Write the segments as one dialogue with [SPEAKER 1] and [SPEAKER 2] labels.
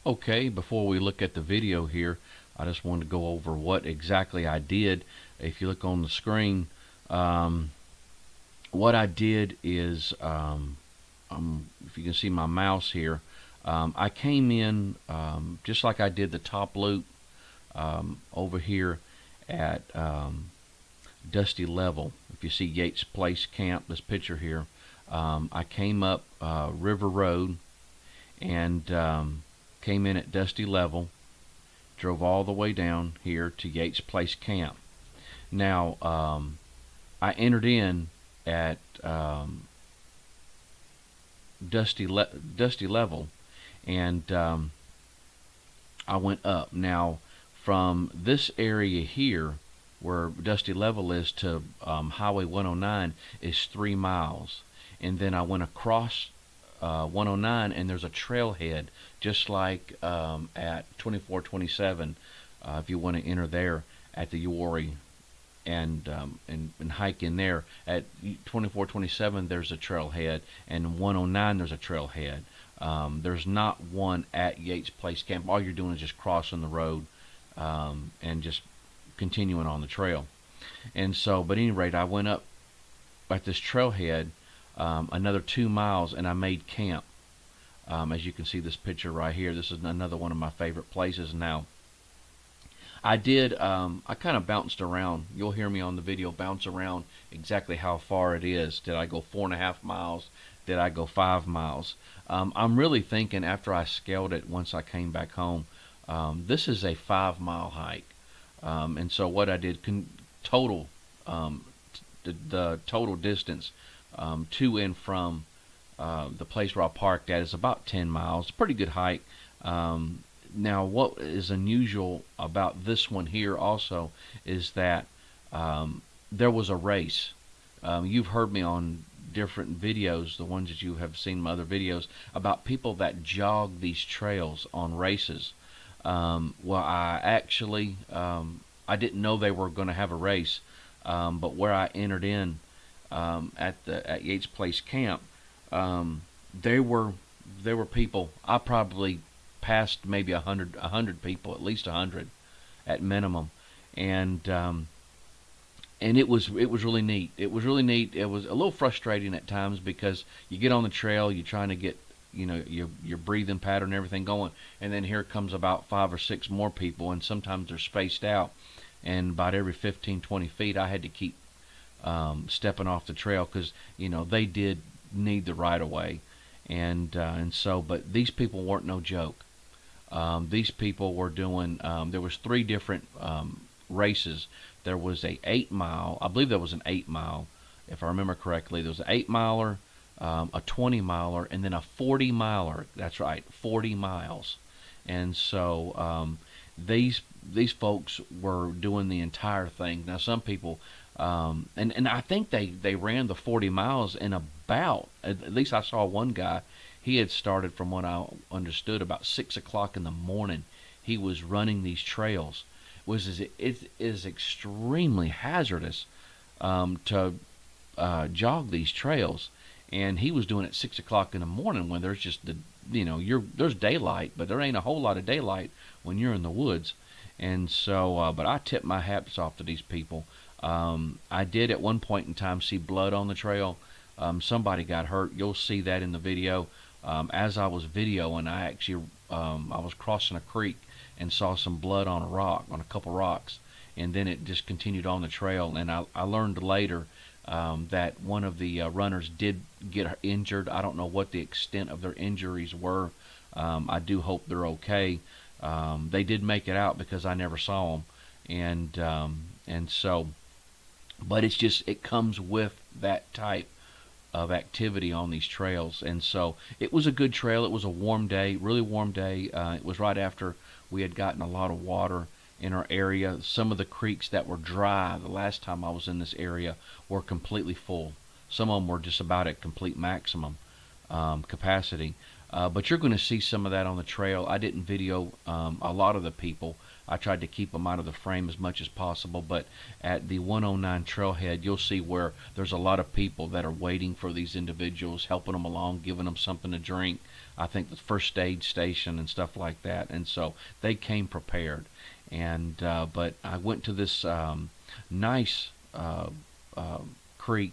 [SPEAKER 1] Okay, before we look at the video here, I just wanted to go over what exactly I did. If you look on the screen, um, what I did is, if you can see my mouse here, I came in just like I did the top loop over here at Dusty Level. If you see Yates Place Camp, this picture here, I came up River Road and came in at Dusty Level, drove all the way down here to Yates Place Camp. Now, I entered in at Dusty Level, and I went up. Now, from this area here, where Dusty Level is, to Highway 109 is 3 miles. And then I went across 109, and there's a trailhead, just like at 2427, if you want to enter there at the Uwharrie and hike in there. At 2427, there's a trailhead, and 109 there's a trailhead. There's not one at Yates Place Camp. All you're doing is just crossing the road and just continuing on the trail. And so, but at any rate, I went up at this trailhead another 2 miles, and I made camp. As you can see this picture right here, this is another one of my favorite places. Now, I kind of bounced around. You'll hear me on the video bounce around exactly how far it is. Did I go 4.5 miles? Did I go 5 miles? I'm really thinking, after I scaled it once I came back home, this is a 5-mile hike. And so what I did, total, the total distance to and from the place where I parked at is about 10 miles. Pretty good hike. Now, what is unusual about this one here also is that there was a race. You've heard me on different videos, the ones that you have seen my other videos, about people that jog these trails on races. Well, I actually, I didn't know they were going to have a race, but where I entered in at Yates Place Camp, there were people. I probably passed maybe 100 people, at least 100 at minimum, and it was really neat. It was really neat. It was a little frustrating at times because you get on the trail, you're trying to get your breathing pattern and everything going, and then here comes about 5 or 6 more people, and sometimes they're spaced out, and about every 15-20 feet I had to keep stepping off the trail because they did need the right of way, and so, but these people weren't no joke. These people were doing, there was 3 different races. There was a 8-mile, I believe there was an 8-mile, if I remember correctly. There was an 8-miler, a 20-miler, and then a 40-miler. That's right, 40 miles. And so these folks were doing the entire thing. Now, some people, and I think they ran the 40 miles in about, at least I saw one guy, he had started, from what I understood, about 6 o'clock in the morning. He was running these trails. It is extremely hazardous to jog these trails, and he was doing it 6 o'clock in the morning when there's just there's daylight, but there ain't a whole lot of daylight when you're in the woods. And so, but I tip my hats off to these people. I did at one point in time see blood on the trail. Somebody got hurt. You'll see that in the video. As I was videoing, I actually I was crossing a creek and saw some blood on a couple rocks, and then it just continued on the trail. And I learned later that one of the runners did get injured. I don't know what the extent of their injuries were. I do hope they're okay. They did make it out because I never saw them, and so, but it comes with that type of activity on these trails. And so it was a good trail. It was a warm day, really warm day. It was right after we had gotten a lot of water in our area. Some of the creeks that were dry the last time I was in this area were completely full. Some of them were just about at complete maximum capacity. But you're going to see some of that on the trail. I didn't video a lot of the people. I tried to keep them out of the frame as much as possible, but at the 109 trailhead, you'll see where there's a lot of people that are waiting for these individuals, helping them along, giving them something to drink. I think the first aid station and stuff like that. And so they came prepared. And but I went to this nice creek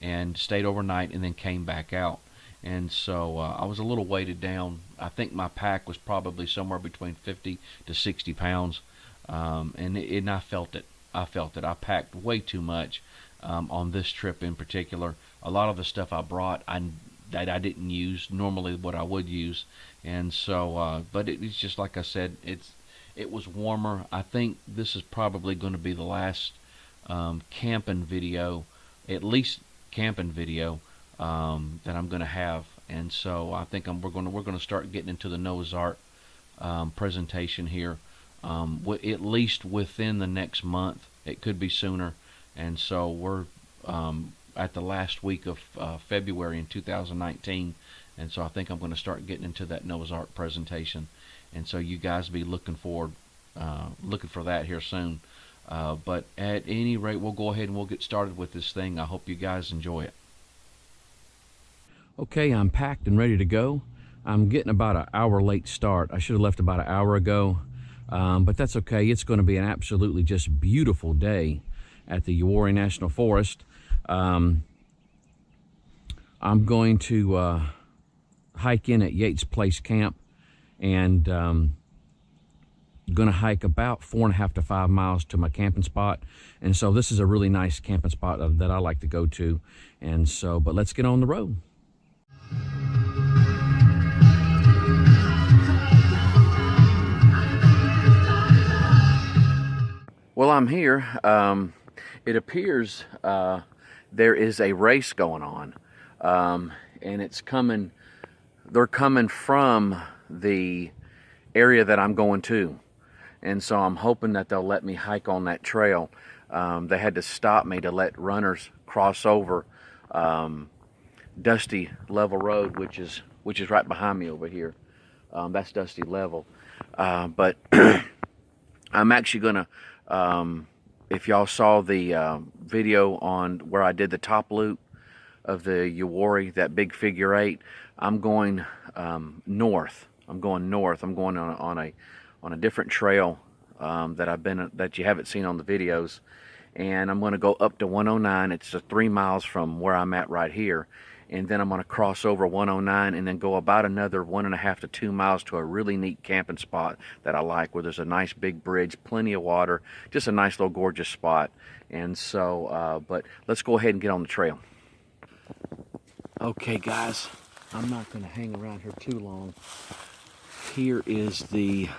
[SPEAKER 1] and stayed overnight, and then came back out. And so I was a little weighted down. I think my pack was probably somewhere between 50 to 60 pounds, and I felt it. I felt it. I packed way too much on this trip in particular. A lot of the stuff I brought, that I didn't use normally, what I would use, and so. But it's just like I said. It was warmer. I think this is probably going to be the last camping video, at least camping video, that I'm going to have. And so I think we're going to start getting into the Noah's Ark presentation here, at least within the next month. It could be sooner. And so we're at the last week of February in 2019, and so I think I'm going to start getting into that Noah's Ark presentation. And so you guys be looking for that here soon. But at any rate, we'll go ahead and we'll get started with this thing. I hope you guys enjoy it. Okay, I'm packed and ready to go. I'm getting about an hour late start. I should have left about an hour ago, but that's okay. It's going to be an absolutely just beautiful day at the Uwharrie National Forest. I'm going to hike in at Yates Place Camp, and going to hike about 4.5 to 5 miles to my camping spot. And so this is a really nice camping spot that I like to go to. And so, but let's get on the road. Well, I'm here. It appears there is a race going on, and they're coming from the area that I'm going to, and so I'm hoping that they'll let me hike on that trail. They had to stop me to let runners cross over Dusty Level Road, which is right behind me over here. That's Dusty Level, but I'm actually gonna, if y'all saw the video on where I did the top loop of the Uwharrie, that big figure 8, I'm going north. I'm going on a different trail that you haven't seen on the videos, and I'm going to go up to 109. It's 3 miles from where I'm at right here, and then I'm going to cross over 109 and then go about another 1.5 to 2 miles to a really neat camping spot that I like, where there's a nice big bridge, plenty of water, just a nice little gorgeous spot. And so, but let's go ahead and get on the trail. Okay, guys, I'm not going to hang around here too long. Here is the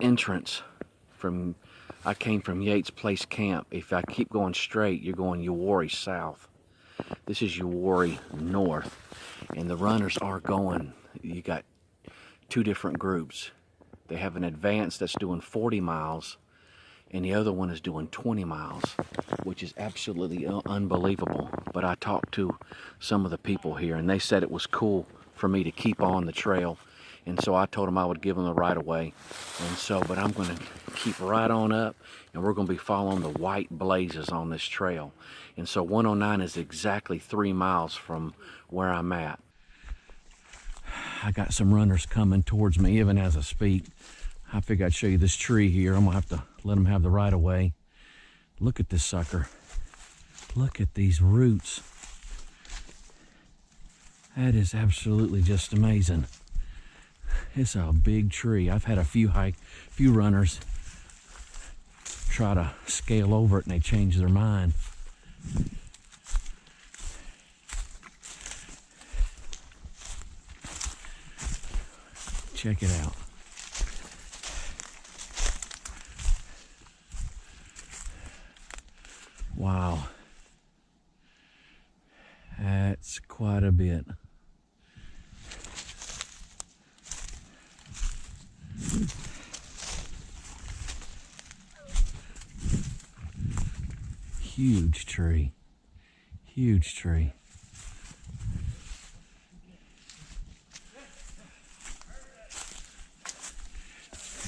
[SPEAKER 1] entrance from. I came from Yates Place Camp. If I keep going straight, you're going Uwharrie south. This is Uwharrie north, and the runners are going. You got 2 different groups. They have an advance that's doing 40 miles, and the other one is doing 20 miles, which is absolutely unbelievable. But I talked to some of the people here, and they said it was cool for me to keep on the trail, and so I told them I would give them the right of way. And so, but I'm going to keep right on up, and we're going to be following the white blazes on this trail. And so 109 is exactly 3 miles from where I'm at. I got some runners coming towards me even as I speak. I figured I'd show you this tree here. I'm going to have to let them have the right of way. Look at this sucker. Look at these roots. That is absolutely just amazing. It's a big tree. I've had a few runners try to scale over it, and they change their mind. Check it out. Wow. That's quite a bit. Huge tree. Huge tree.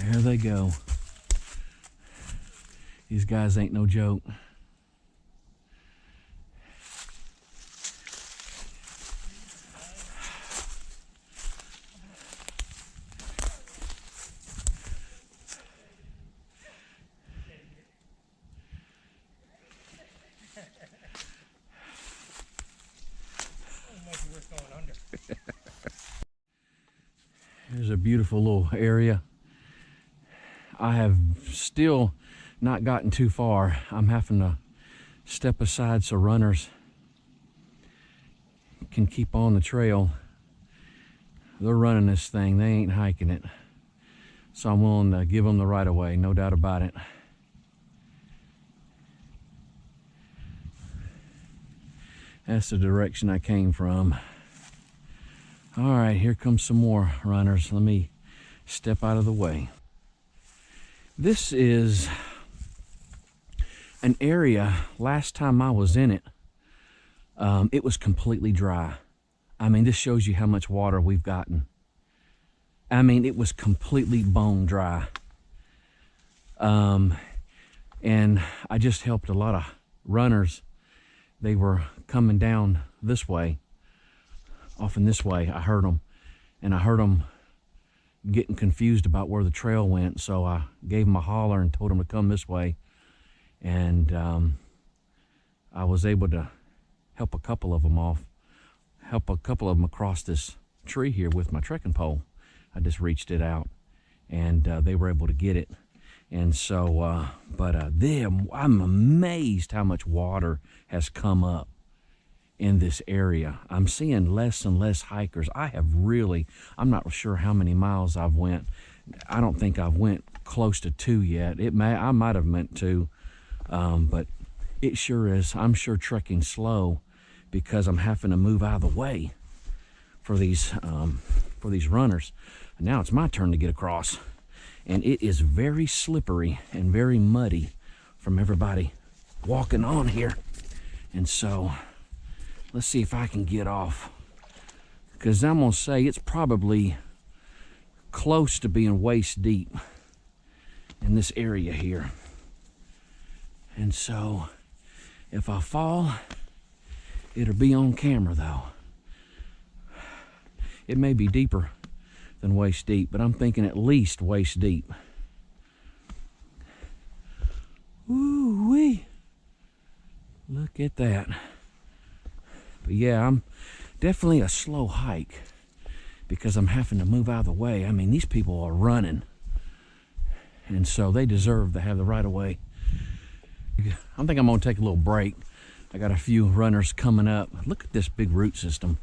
[SPEAKER 1] There they go. These guys ain't no joke. Here's a beautiful little area. I have still not gotten too far. I'm having to step aside so runners can keep on the trail. They're running this thing, they ain't hiking it. So I'm willing to give them the right of way, no doubt about it. That's the direction I came from. All right, here comes some more runners. Let me step out of the way. This is an area, last time I was in it, it was completely dry. I mean, this shows you how much water we've gotten. I mean, it was completely bone dry. And I just helped a lot of runners. They were coming down this way, often this way. I heard them, and I heard them getting confused about where the trail went. So I gave them a holler and told them to come this way. And I was able to help a couple of them across this tree here with my trekking pole. I just reached it out, and they were able to get it. And so, I'm amazed how much water has come up in this area. I'm seeing less and less hikers. I'm not sure how many miles I've went. I don't think I've went close to 2 yet. I might have meant 2, but it sure is. I'm sure trekking slow because I'm having to move out of the way for these runners. And now it's my turn to get across. And it is very slippery and very muddy from everybody walking on here. And so, let's see if I can get off. Because I'm going to say it's probably close to being waist deep in this area here. And so, if I fall, it'll be on camera though. It may be deeper than waist deep, but I'm thinking at least waist deep. Ooh-wee. Look at that. But yeah, I'm definitely a slow hike because I'm having to move out of the way. I mean, these people are running, and so they deserve to have the right of way. I think I'm gonna take a little break. I got a few runners coming up. Look at this big root system.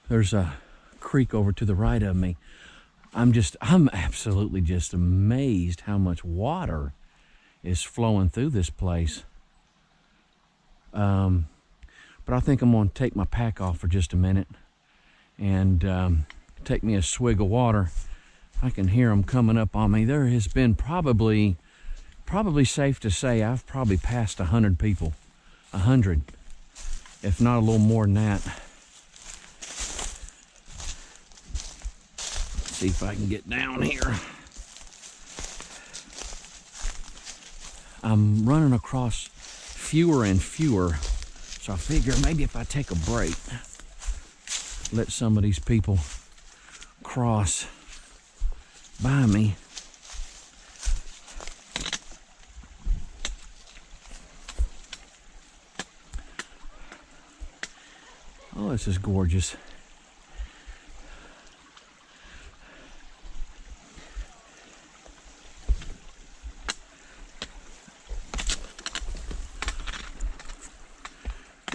[SPEAKER 1] There's a creek over to the right of me. I'm absolutely just amazed how much water is flowing through this place. But I think I'm going to take my pack off for just a minute and take me a swig of water. I can hear them coming up on me. There has been probably safe to say I've probably passed 100 people. 100, if not a little more than that. See if I can get down here. I'm running across fewer and fewer, so I figure maybe if I take a break, let some of these people cross by me. Oh, this is gorgeous.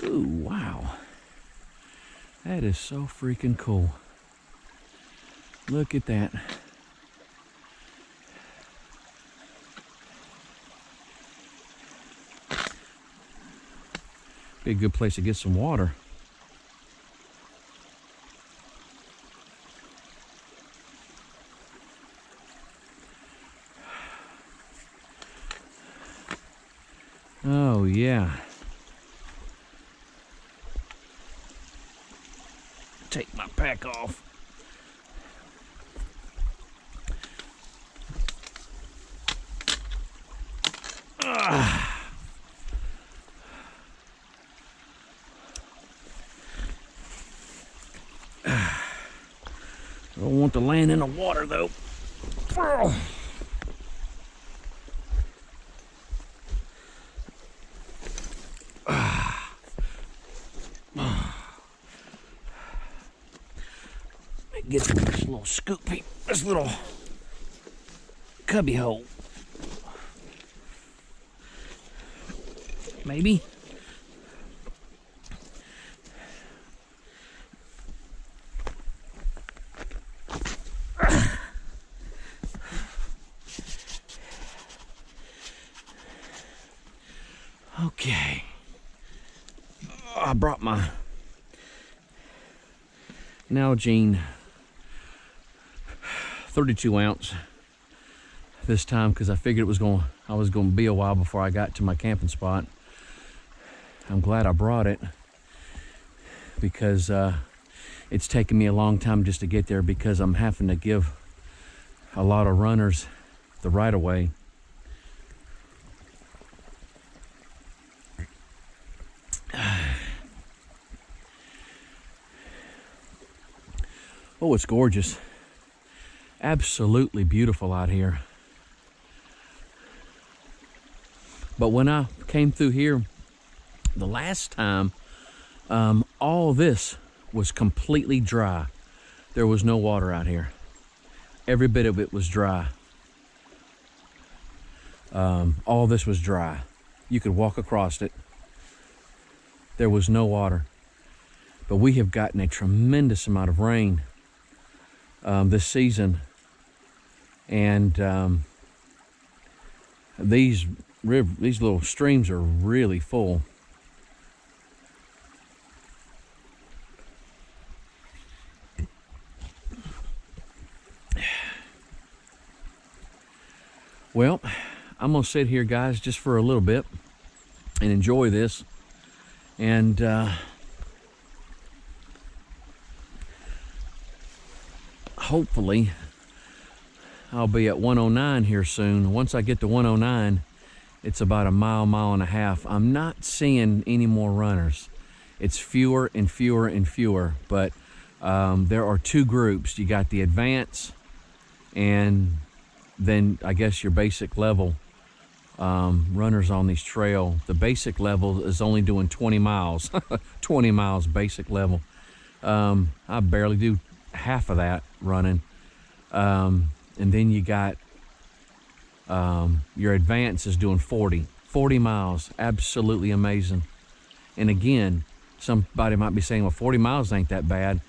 [SPEAKER 1] Ooh, wow. That is so freaking cool. Look at that. Be a good place to get some water. Oh, yeah. Take my pack off. I don't want to land in the water though. get this little scoop here, this little cubby hole. Maybe. Okay. I brought my Nalgene 32 ounce this time because I figured I was going to be a while before I got to my camping spot. I'm glad I brought it because it's taken me a long time just to get there because I'm having to give a lot of runners the right of way. Oh, it's gorgeous. Absolutely beautiful out here. But when I came through here the last time, all this was completely dry. There was no water out here. Every bit of it was dry. All this was dry. You could walk across it. There was no water. But we have gotten a tremendous amount of rain this season, and these little streams are really full. Well, I'm gonna sit here, guys, just for a little bit and enjoy this, and hopefully I'll be at 109 here soon. Once I get to 109, it's about a mile and a half. I'm not seeing any more runners. It's fewer and fewer and fewer, but there are two groups. You got the advance and then I guess your basic level runners on these trail. The basic level is only doing 20 miles, 20 miles basic level. I barely do half of that running. And then you got your advance is doing 40 miles. Absolutely amazing. And again, somebody might be saying, well, 40 miles ain't that bad.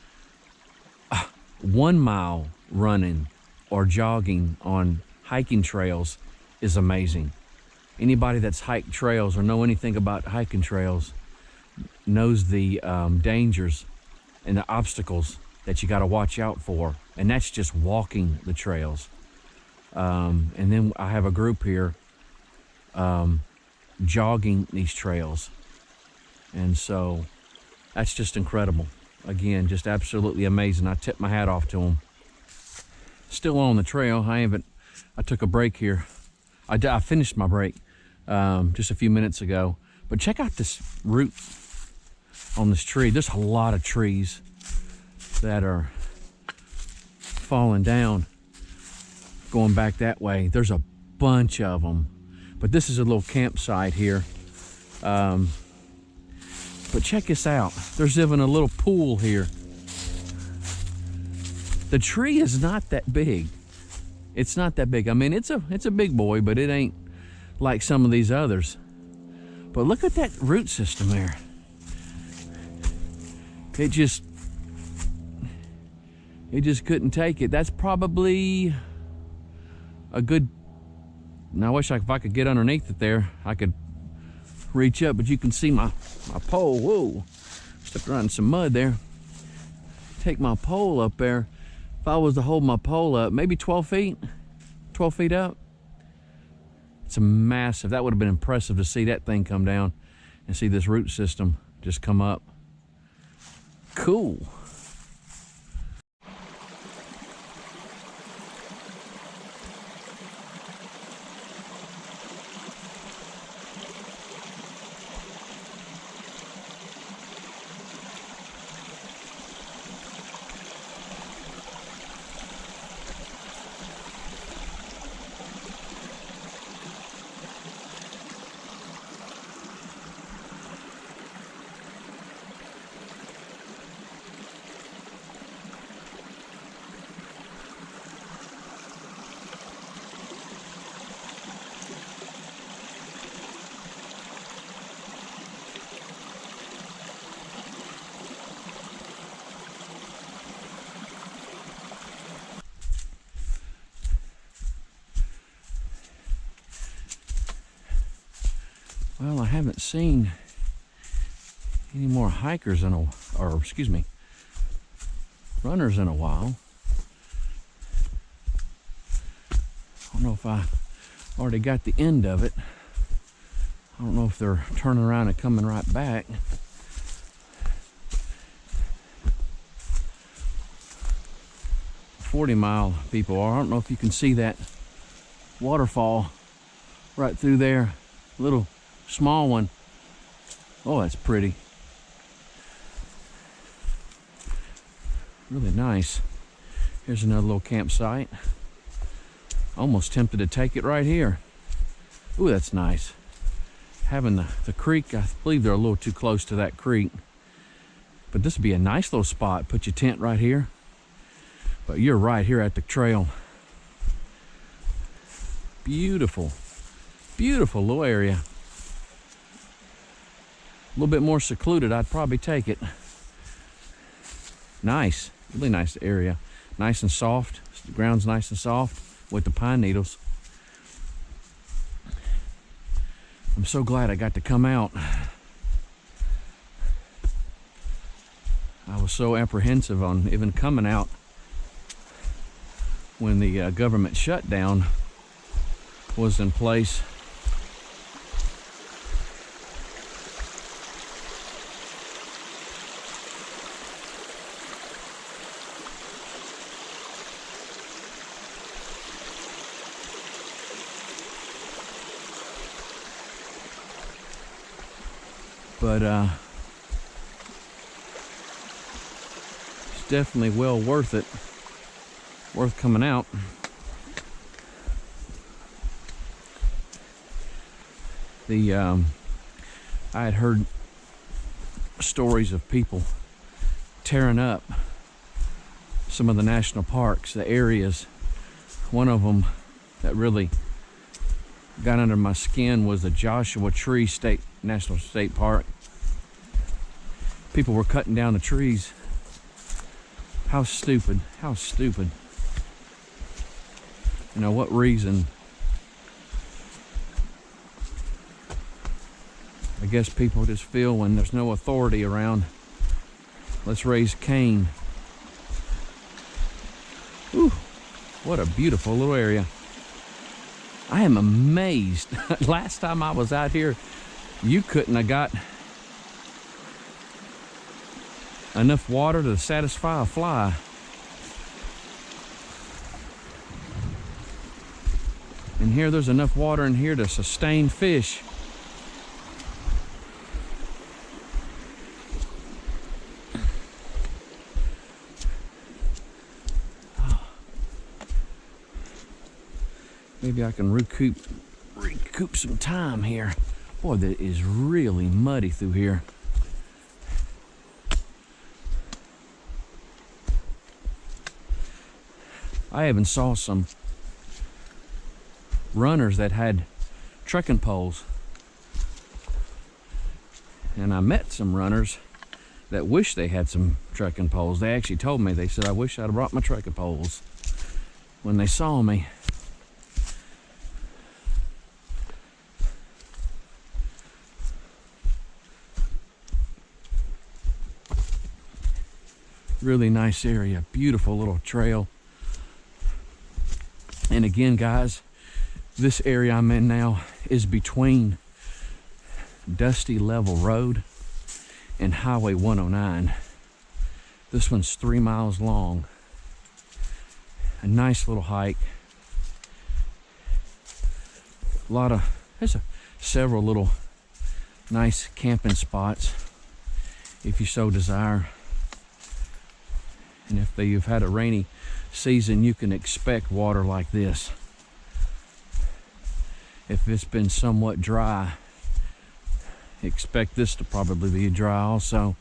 [SPEAKER 1] 1 mile running or jogging on hiking trails is amazing. Anybody that's hiked trails or know anything about hiking trails knows the dangers and the obstacles that you got to watch out for, and that's just walking the trails. And then I have a group here jogging these trails, and so that's just incredible. Again, just absolutely amazing. I tip my hat off to them. Still on the trail. I took a break here. I finished my break just a few minutes ago, but check out this root on this tree. There's a lot of trees that are falling down going back that way. There's a bunch of them, but this is a little campsite here. But check this out. There's even a little pool here. The tree is not that big. It's not that big. I mean, it's a big boy, but it ain't like some of these others. But look at that root system there. It just couldn't take it. That's probably a good, now I wish if I could get underneath it there, I could reach up, but you can see my pole. Whoa, stepped around in some mud there. Take my pole up there. If I was to hold my pole up, maybe 12 feet up. It's a massive, that would have been impressive to see that thing come down and see this root system just come up. Cool. Well, I haven't seen any more hikers runners in a while. I don't know if I already got the end of it. I don't know if they're turning around and coming right back. 40-mile people are. I don't know if you can see that waterfall right through there. Little small one. Oh, that's pretty. Really nice. Here's another little campsite. Almost tempted to take it right here. Ooh, that's nice. Having the creek, I believe they're a little too close to that creek. But this would be a nice little spot. Put your tent right here. But you're right here at the trail. Beautiful. Beautiful little area. A little bit more secluded, I'd probably take it. Nice. Really nice area. Nice and soft. The ground's nice and soft with the pine needles. I'm so glad I got to come out. I was so apprehensive on even coming out when the government shutdown was in place. But it's definitely well worth it. Worth coming out. I had heard stories of people tearing up some of the national parks, the areas. One of them that really got under my skin was the Joshua Tree National State Park. People were cutting down the trees. How stupid, how stupid. You know, what reason? I guess people just feel when there's no authority around, let's raise Cain. Ooh, what a beautiful little area. I am amazed. Last time I was out here, you couldn't have got enough water to satisfy a fly. And here there's enough water in here to sustain fish. Maybe I can recoup some time here. Boy, that is really muddy through here. I even saw some runners that had trekking poles. And I met some runners that wish they had some trekking poles. They actually told me, they said, I wish I'd have brought my trekking poles when they saw me. Really nice area, beautiful little trail. And again, guys, this area I'm in now is between Dusty Level Road and Highway 109. This one's 3 miles long. A nice little hike. There's several little nice camping spots if you so desire. And if you've had a rainy season, you can expect water like this. If it's been somewhat dry, expect this to probably be dry also.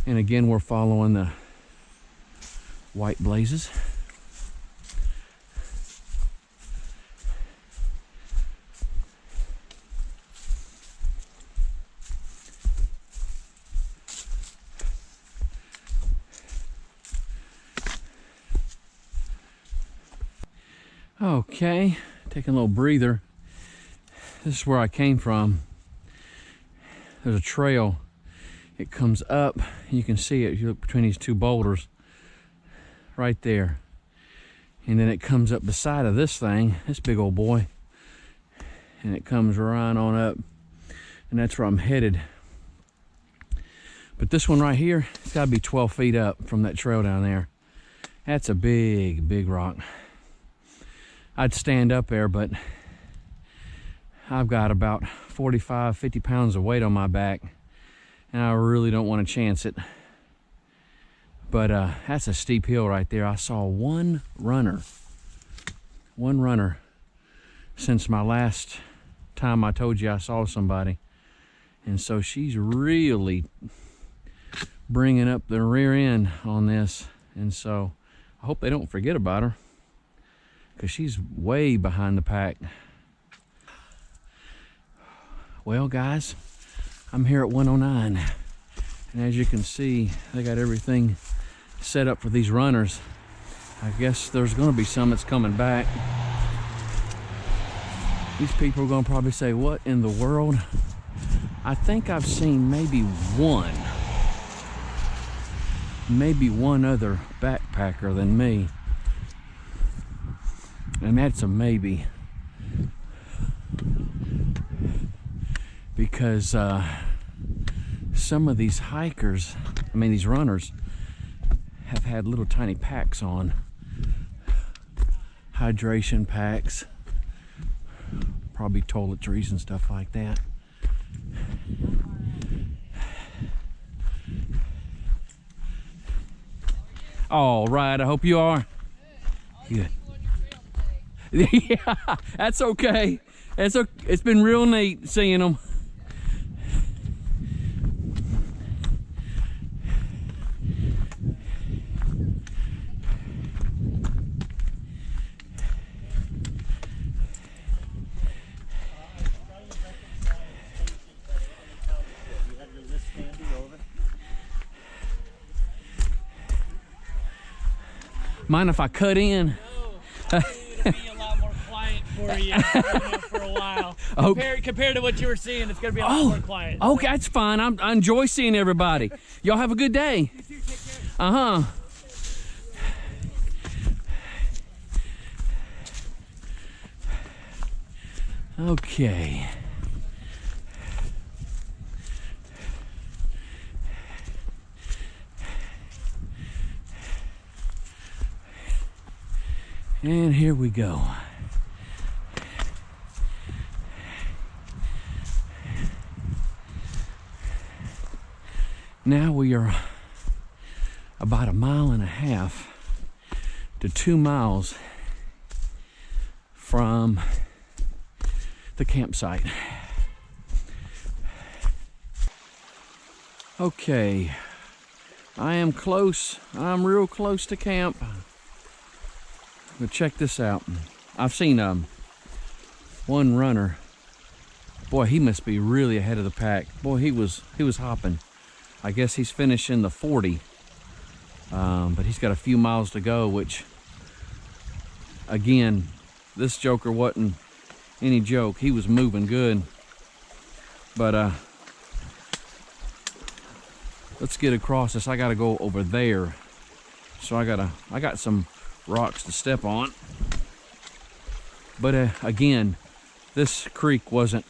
[SPEAKER 1] And again, we're following the white blazes. Okay, taking a little breather. This is where I came from. There's a trail. It comes up. You can see it. You look between these two boulders right there. And then it comes up the side of this thing, this big old boy. And it comes right on up. And that's where I'm headed. But this one right here, it's got to be 12 feet up from that trail down there. That's a big, big rock. I'd stand up there, but I've got about 45, 50 pounds of weight on my back, and I really don't want to chance it. But that's a steep hill right there. I saw one runner since my last time I told you I saw somebody. And so she's really bringing up the rear end on this. And so I hope they don't forget about her, because she's way behind the pack. Well, guys, I'm here at 109. And as you can see, they got everything set up for these runners. I guess there's going to be some that's coming back. These people are going to probably say, what in the world? I think I've seen maybe one other backpacker than me. And that's a maybe. Because some of these hikers, these runners, have had little tiny packs on. Hydration packs. Probably toiletries and stuff like that. All right, I hope you are. Good. Yeah, that's okay. It's been real neat seeing them. Mind if I cut in?
[SPEAKER 2] No, it'll be a lot more quiet for you, for a while. Compared to what you were seeing, it's going to be a lot more quiet.
[SPEAKER 1] Okay, that's fine. I enjoy seeing everybody. Y'all have a good day.
[SPEAKER 2] You too, take care.
[SPEAKER 1] Okay. And here we go. Now we are about 1.5 miles to 2 miles from the campsite. Okay, I am close. I'm real close to camp. But check this out. I've seen one runner. Boy, he must be really ahead of the pack. Boy, he was hopping. I guess he's finishing the 40. But he's got a few miles to go, which, again, this joker wasn't any joke. He was moving good. But let's get across this. I gotta go over there. So I got some rocks to step on. But again, this creek wasn't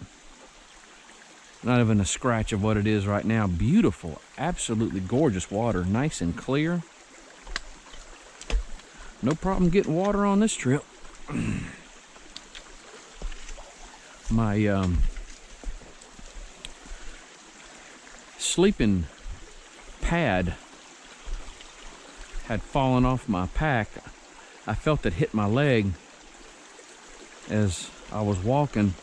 [SPEAKER 1] not even a scratch of what it is right now. Beautiful, absolutely gorgeous water, nice and clear. No problem getting water on this trip. My sleeping pad had fallen off my pack. I felt it hit my leg as I was walking.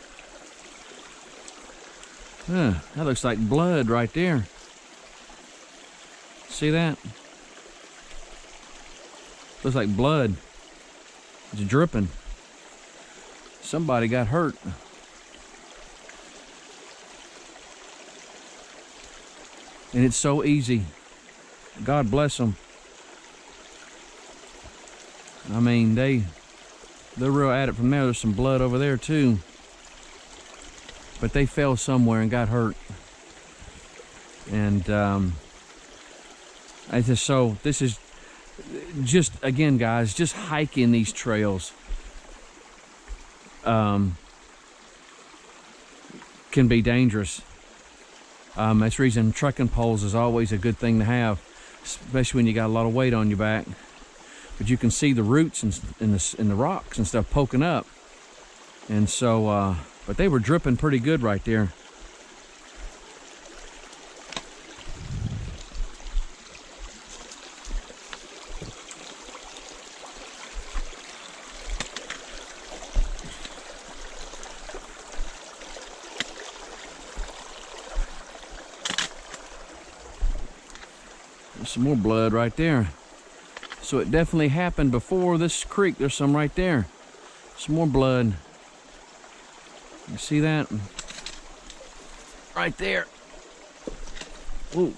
[SPEAKER 1] That looks like blood right there. See that? Looks like blood. It's dripping. Somebody got hurt. And it's so easy. God bless them. I mean, they They're real at it from there. There's some blood over there too. But they fell somewhere and got hurt. And this is just, again guys, just hiking these trails can be dangerous. That's the reason trekking poles is always a good thing to have, especially when you got a lot of weight on your back. But you can see the roots in the rocks and stuff poking up. And so, but they were dripping pretty good right there. There's some more blood right there. So it definitely happened before this creek. There's some right there. Some more blood. You see that? Right there. Ooh.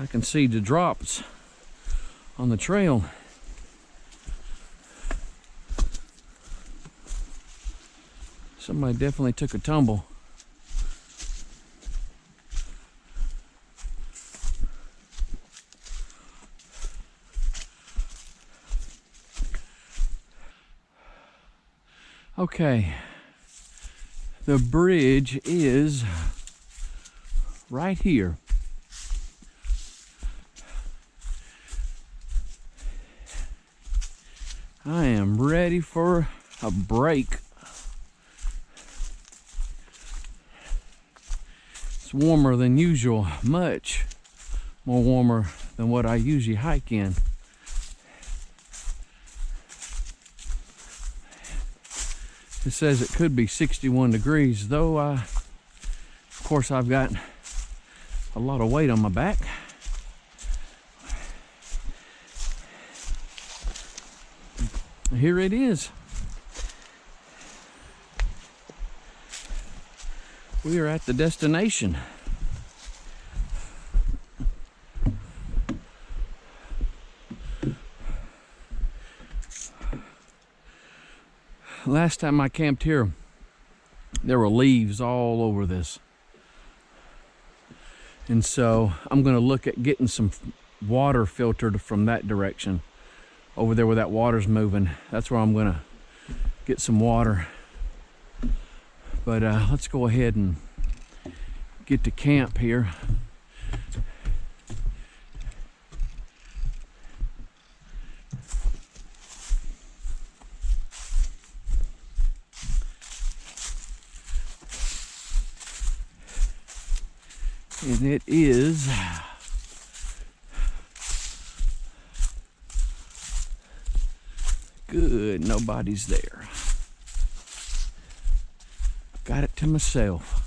[SPEAKER 1] I can see the drops on the trail. Somebody definitely took a tumble. Okay, the bridge is right here. I am ready for a break. It's warmer than usual, much more warmer than what I usually hike in. It says it could be 61 degrees, though of course I've got a lot of weight on my back. Here it is. We are at the destination. Last time I camped here, there were leaves all over this. And so I'm going to look at getting some water filtered from that direction. Over there where that water's moving. That's where I'm going to get some water. But let's go ahead and get to camp here. And it is good, nobody's there. Got it to myself.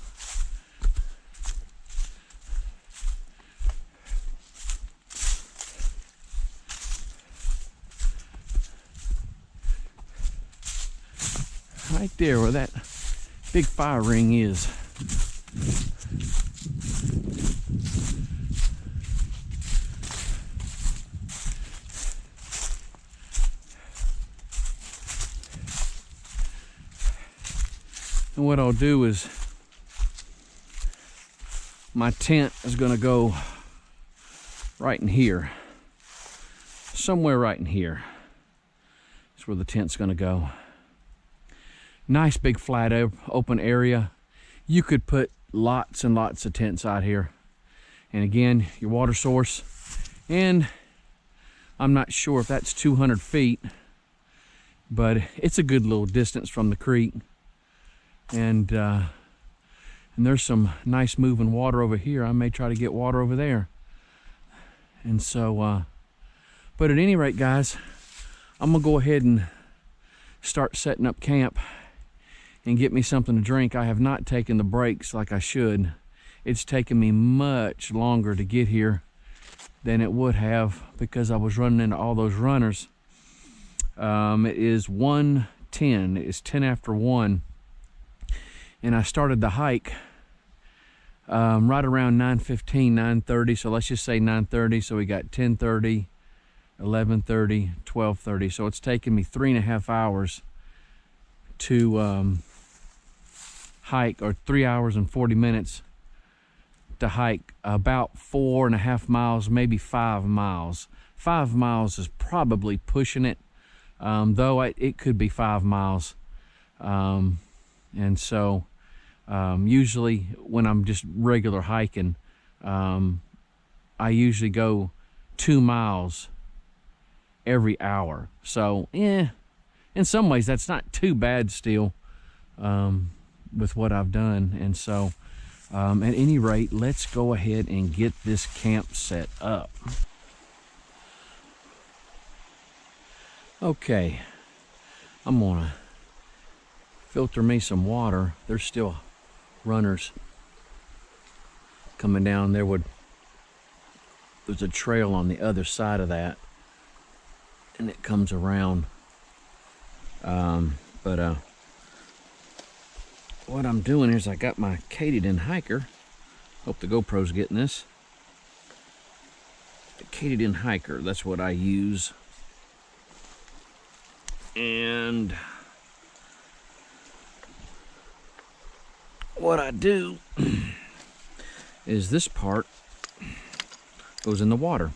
[SPEAKER 1] Right there where that big fire ring is. And what I'll do is, my tent is going to go right in here. Somewhere right in here. That's where the tent's going to go. Nice big flat open area. You could put lots and lots of tents out here. And again, your water source. And I'm not sure if that's 200 feet, but it's a good little distance from the creek. And there's some nice moving water over here. I may try to get water over there. And so, but at any rate, guys, I'm gonna go ahead and start setting up camp and get me something to drink. I have not taken the breaks like I should. It's taken me much longer to get here than it would have because I was running into all those runners. It is 1:10. It's 10 after 1. And I started the hike right around 9:15, 9:30. So let's just say 9:30. So we got 10:30, 11:30, 12:30. So it's taken me 3.5 hours to hike, or 3 hours and 40 minutes to hike about 4.5 miles, maybe 5 miles. 5 miles is probably pushing it, though it could be 5 miles. And so usually when I'm just regular hiking, I usually go 2 miles every hour. So in some ways that's not too bad still, with what I've done. And so at any rate, let's go ahead and get this camp set up. Okay, I'm gonna filter me some water. There's still runners coming down. There's a trail on the other side of that, and it comes around. What I'm doing is I got my katydin hiker. Hope the GoPro's getting this. The katydin hiker, that's what I use. And what I do is this part goes in the water.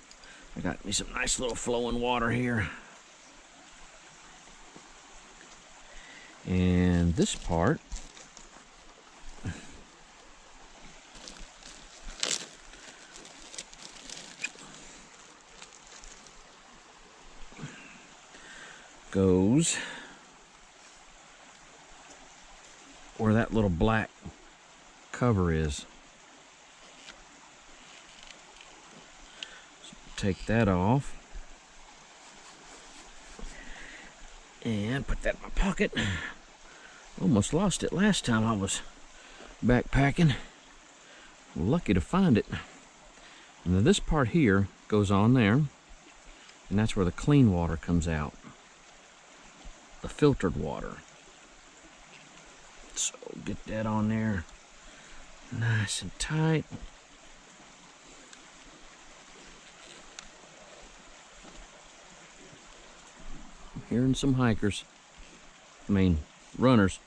[SPEAKER 1] I got me some nice little flowing water here. And this part goes where that little black cover is. So take that off and put that in my pocket. Almost lost it last time I was backpacking. Lucky to find it. And then this part here goes on there, and that's where the clean water comes out. The filtered water. So get that on there nice and tight. I'm hearing some hikers. Runners.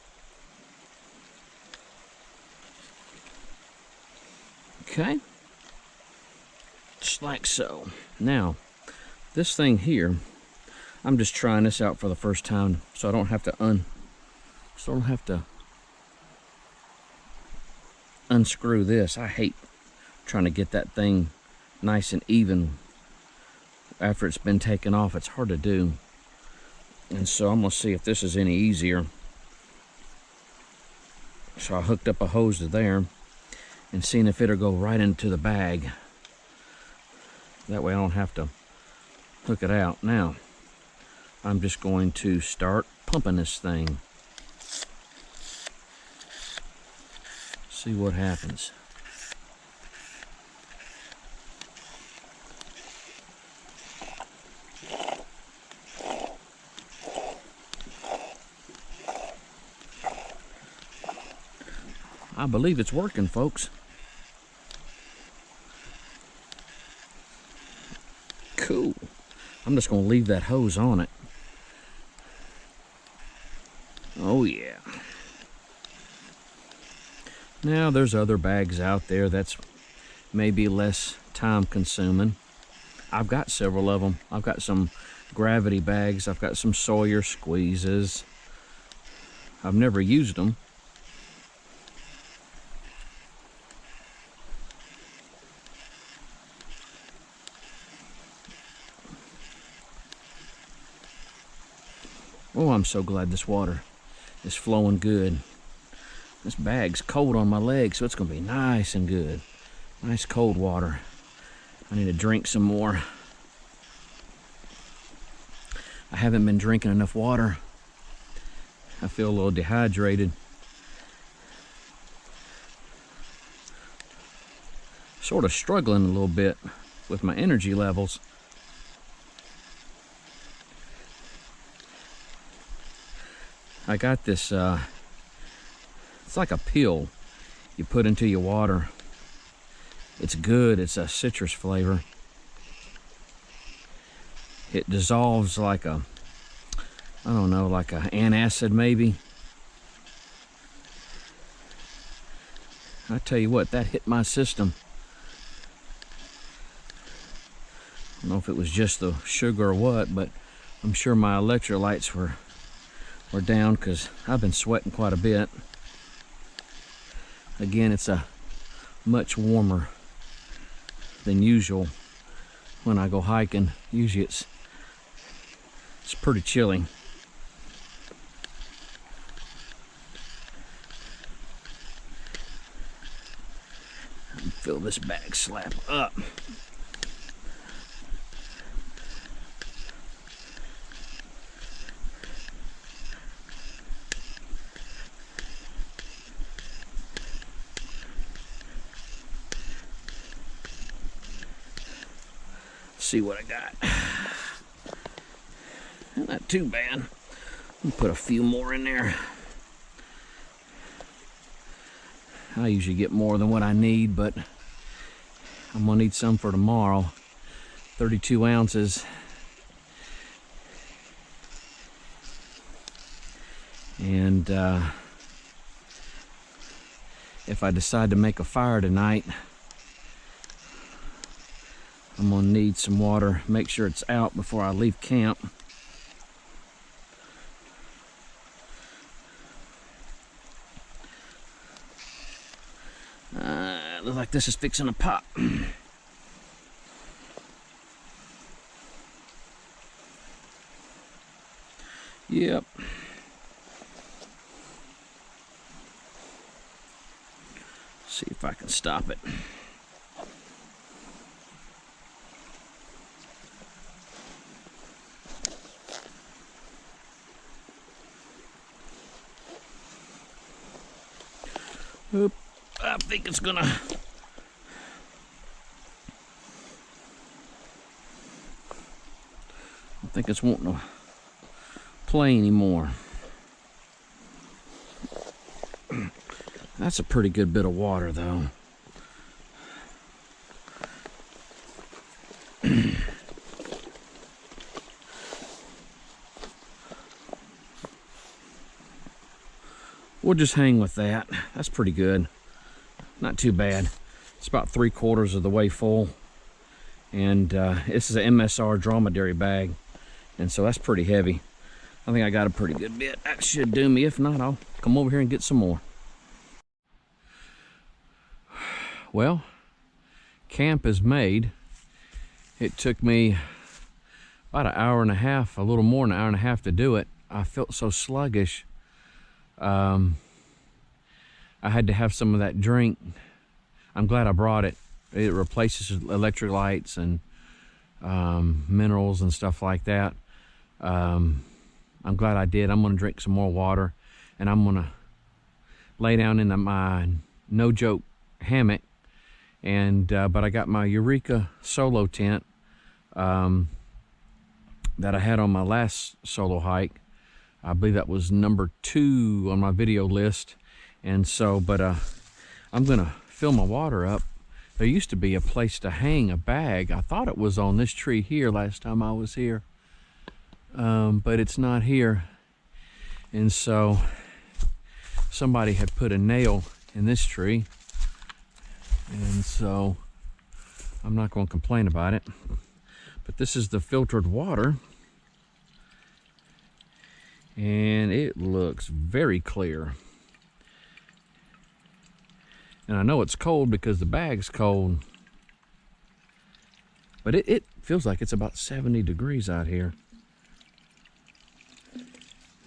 [SPEAKER 1] Okay. Just like so. Now, this thing here, I'm just trying this out for the first time, so I don't have to unscrew this. I hate trying to get that thing nice and even after it's been taken off. It's hard to do. And so I'm gonna see if this is any easier. So I hooked up a hose to there and seeing if it'll go right into the bag. That way I don't have to hook it out. Now, I'm just going to start pumping this thing. See what happens. I believe it's working, folks. Cool. I'm just going to leave that hose on it. Oh yeah. Now there's other bags out there that's maybe less time consuming. I've got several of them. I've got some gravity bags. I've got some Sawyer squeezes. I've never used them. Oh, I'm so glad this water is flowing good. This bag's cold on my legs, so it's going to be nice and good. Nice cold water. I need to drink some more. I haven't been drinking enough water. I feel a little dehydrated. Sort of struggling a little bit with my energy levels. I got this, it's like a pill you put into your water. It's good. It's a citrus flavor. It dissolves like a, I don't know, like a antacid maybe. I tell you what, that hit my system. I don't know if it was just the sugar or what, but I'm sure my electrolytes were down because I've been sweating quite a bit. Again, it's a much warmer than usual when I go hiking. Usually it's pretty chilly. Fill this bag slap up. See what I got. Not too bad. I'll put a few more in there. I usually get more than what I need, but I'm gonna need some for tomorrow. 32 ounces. And if I decide to make a fire tonight, I'm gonna need some water. Make sure it's out before I leave camp. Looks like this is fixing to pop. Yep. See if I can stop it. Oop, I think it's gonna. I think it's wanting to play anymore. That's a pretty good bit of water, though. We'll just hang with that. That's pretty good. Not too bad. It's about 3/4 of the way full. And this is an MSR dromedary bag. And so that's pretty heavy. I think I got a pretty good bit. That should do me. If not, I'll come over here and get some more. Well, camp is made. It took me about an hour and a half, a little more than an hour and a half to do it. I felt so sluggish. I had to have some of that drink. I'm glad I brought it. It replaces electrolytes and minerals and stuff like that. I'm glad I did. I'm gonna drink some more water, and I'm gonna lay down in my no joke hammock. And but I got my Eureka solo tent that I had on my last solo hike. I believe that was number 2 on my video list. And so, but I'm gonna fill my water up. There used to be a place to hang a bag. I thought it was on this tree here last time I was here, but it's not here. And so somebody had put a nail in this tree, and so I'm not going to complain about it. But this is the filtered water, and it looks very clear. And I know it's cold because the bag's cold, but it feels like it's about 70 degrees out here.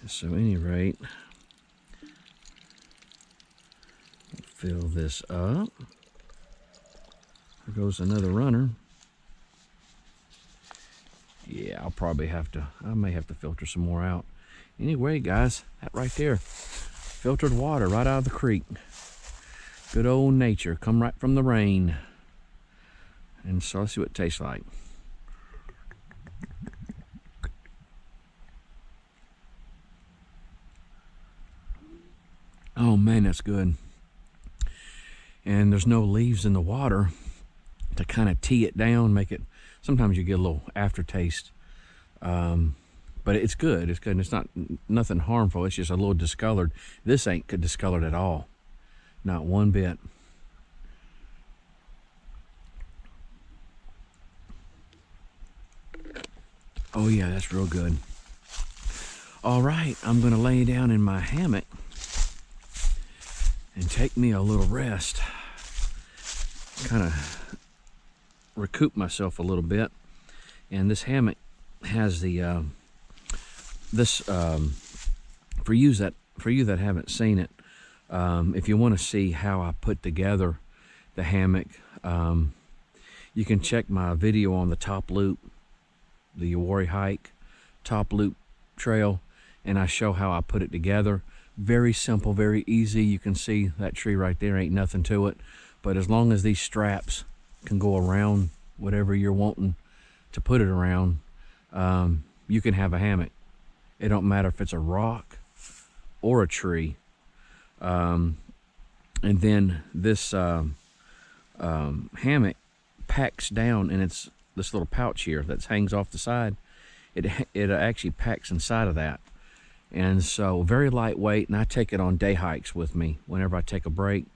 [SPEAKER 1] So at any rate, fill this up. There goes another runner. Yeah, I'll probably have to, I may have to filter some more out. Anyway, guys, that right there, filtered water right out of the creek. Good old nature, come right from the rain. And so let's see what it tastes like. Oh man, that's good. And there's no leaves in the water to kind of tee it down, make it, sometimes you get a little aftertaste. But it's good. It's good. It's not nothing harmful. It's just a little discolored. This ain't discolored at all. Not one bit. Oh yeah, that's real good. All right, I'm gonna lay down in my hammock and take me a little rest. Kind of recoup myself a little bit. And this hammock has the for you that haven't seen it, if you want to see how I put together the hammock, you can check my video on the top loop, the Uwharrie hike, top loop trail, and I show how I put it together. Very simple, very easy. You can see that tree right there, ain't nothing to it. But as long as these straps can go around whatever you're wanting to put it around, you can have a hammock. It don't matter if it's a rock or a tree. And then this hammock packs down, and it's this little pouch here that hangs off the side. It actually packs inside of that. And so very lightweight, and I take it on day hikes with me. Whenever I take a break,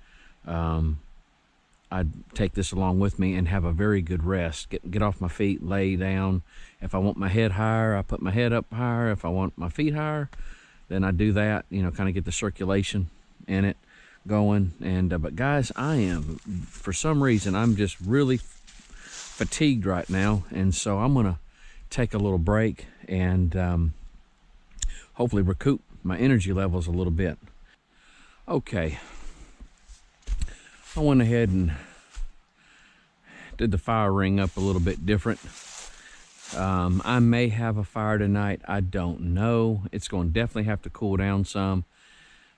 [SPEAKER 1] I take this along with me and have a very good rest. Get off my feet, lay down. If I want my head higher, I put my head up higher. If I want my feet higher, then I do that, you know, kind of get the circulation in it going. And but guys, I am, for some reason, I'm just really fatigued right now, and so I'm gonna take a little break and hopefully recoup my energy levels a little bit. Okay, I went ahead and did the fire ring up a little bit different. I may have a fire tonight. I don't know. It's going to definitely have to cool down some.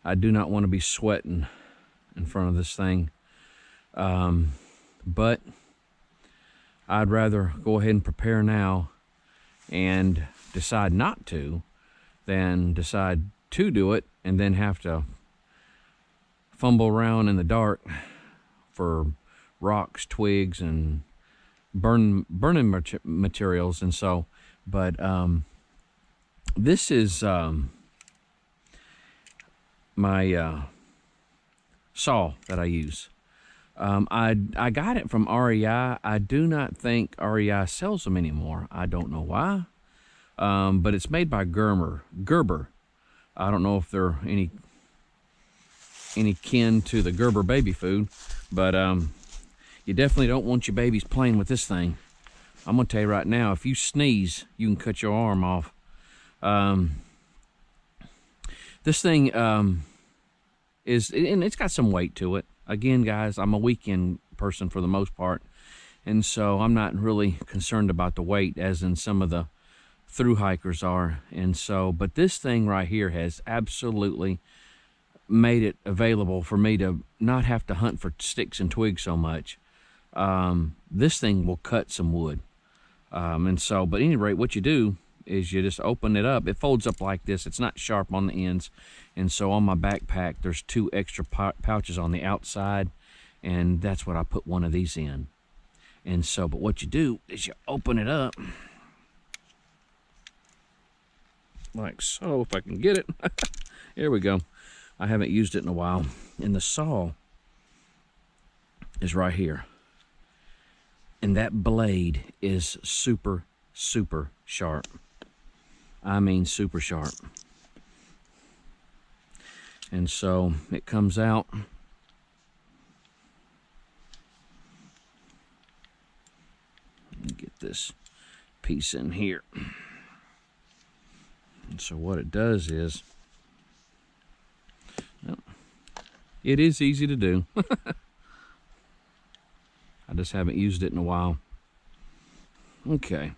[SPEAKER 1] I do not want to be sweating in front of this thing. But I'd rather go ahead and prepare now and decide not to than decide to do it and then have to fumble around in the dark for rocks, twigs, and burning materials. And so, but this is my saw that I use. I got it from REI. I do not think REI sells them anymore. I don't know why, but it's made by Gerber. I don't know if they're any kin to the Gerber baby food, but you definitely don't want your babies playing with this thing. I'm gonna tell you right now, if you sneeze, you can cut your arm off. This thing is, and it's got some weight to it. Again, guys, I'm a weekend person for the most part, and so I'm not really concerned about the weight as in some of the through hikers are. And so, but this thing right here has absolutely made it available for me to not have to hunt for sticks and twigs so much. This thing will cut some wood. And so, but at any rate, what you do is you just open it up. It folds up like this. It's not sharp on the ends. And so on my backpack, there's 2 extra pouches on the outside, and that's what I put one of these in. And so, but what you do is you open it up like so, if I can get it. Here we go. I haven't used it in a while. And the saw is right here. And that blade is super, super sharp. I mean super sharp. And so it comes out. Let me get this piece in here. And so what it does is, well, it is easy to do. I just haven't used it in a while. Okay.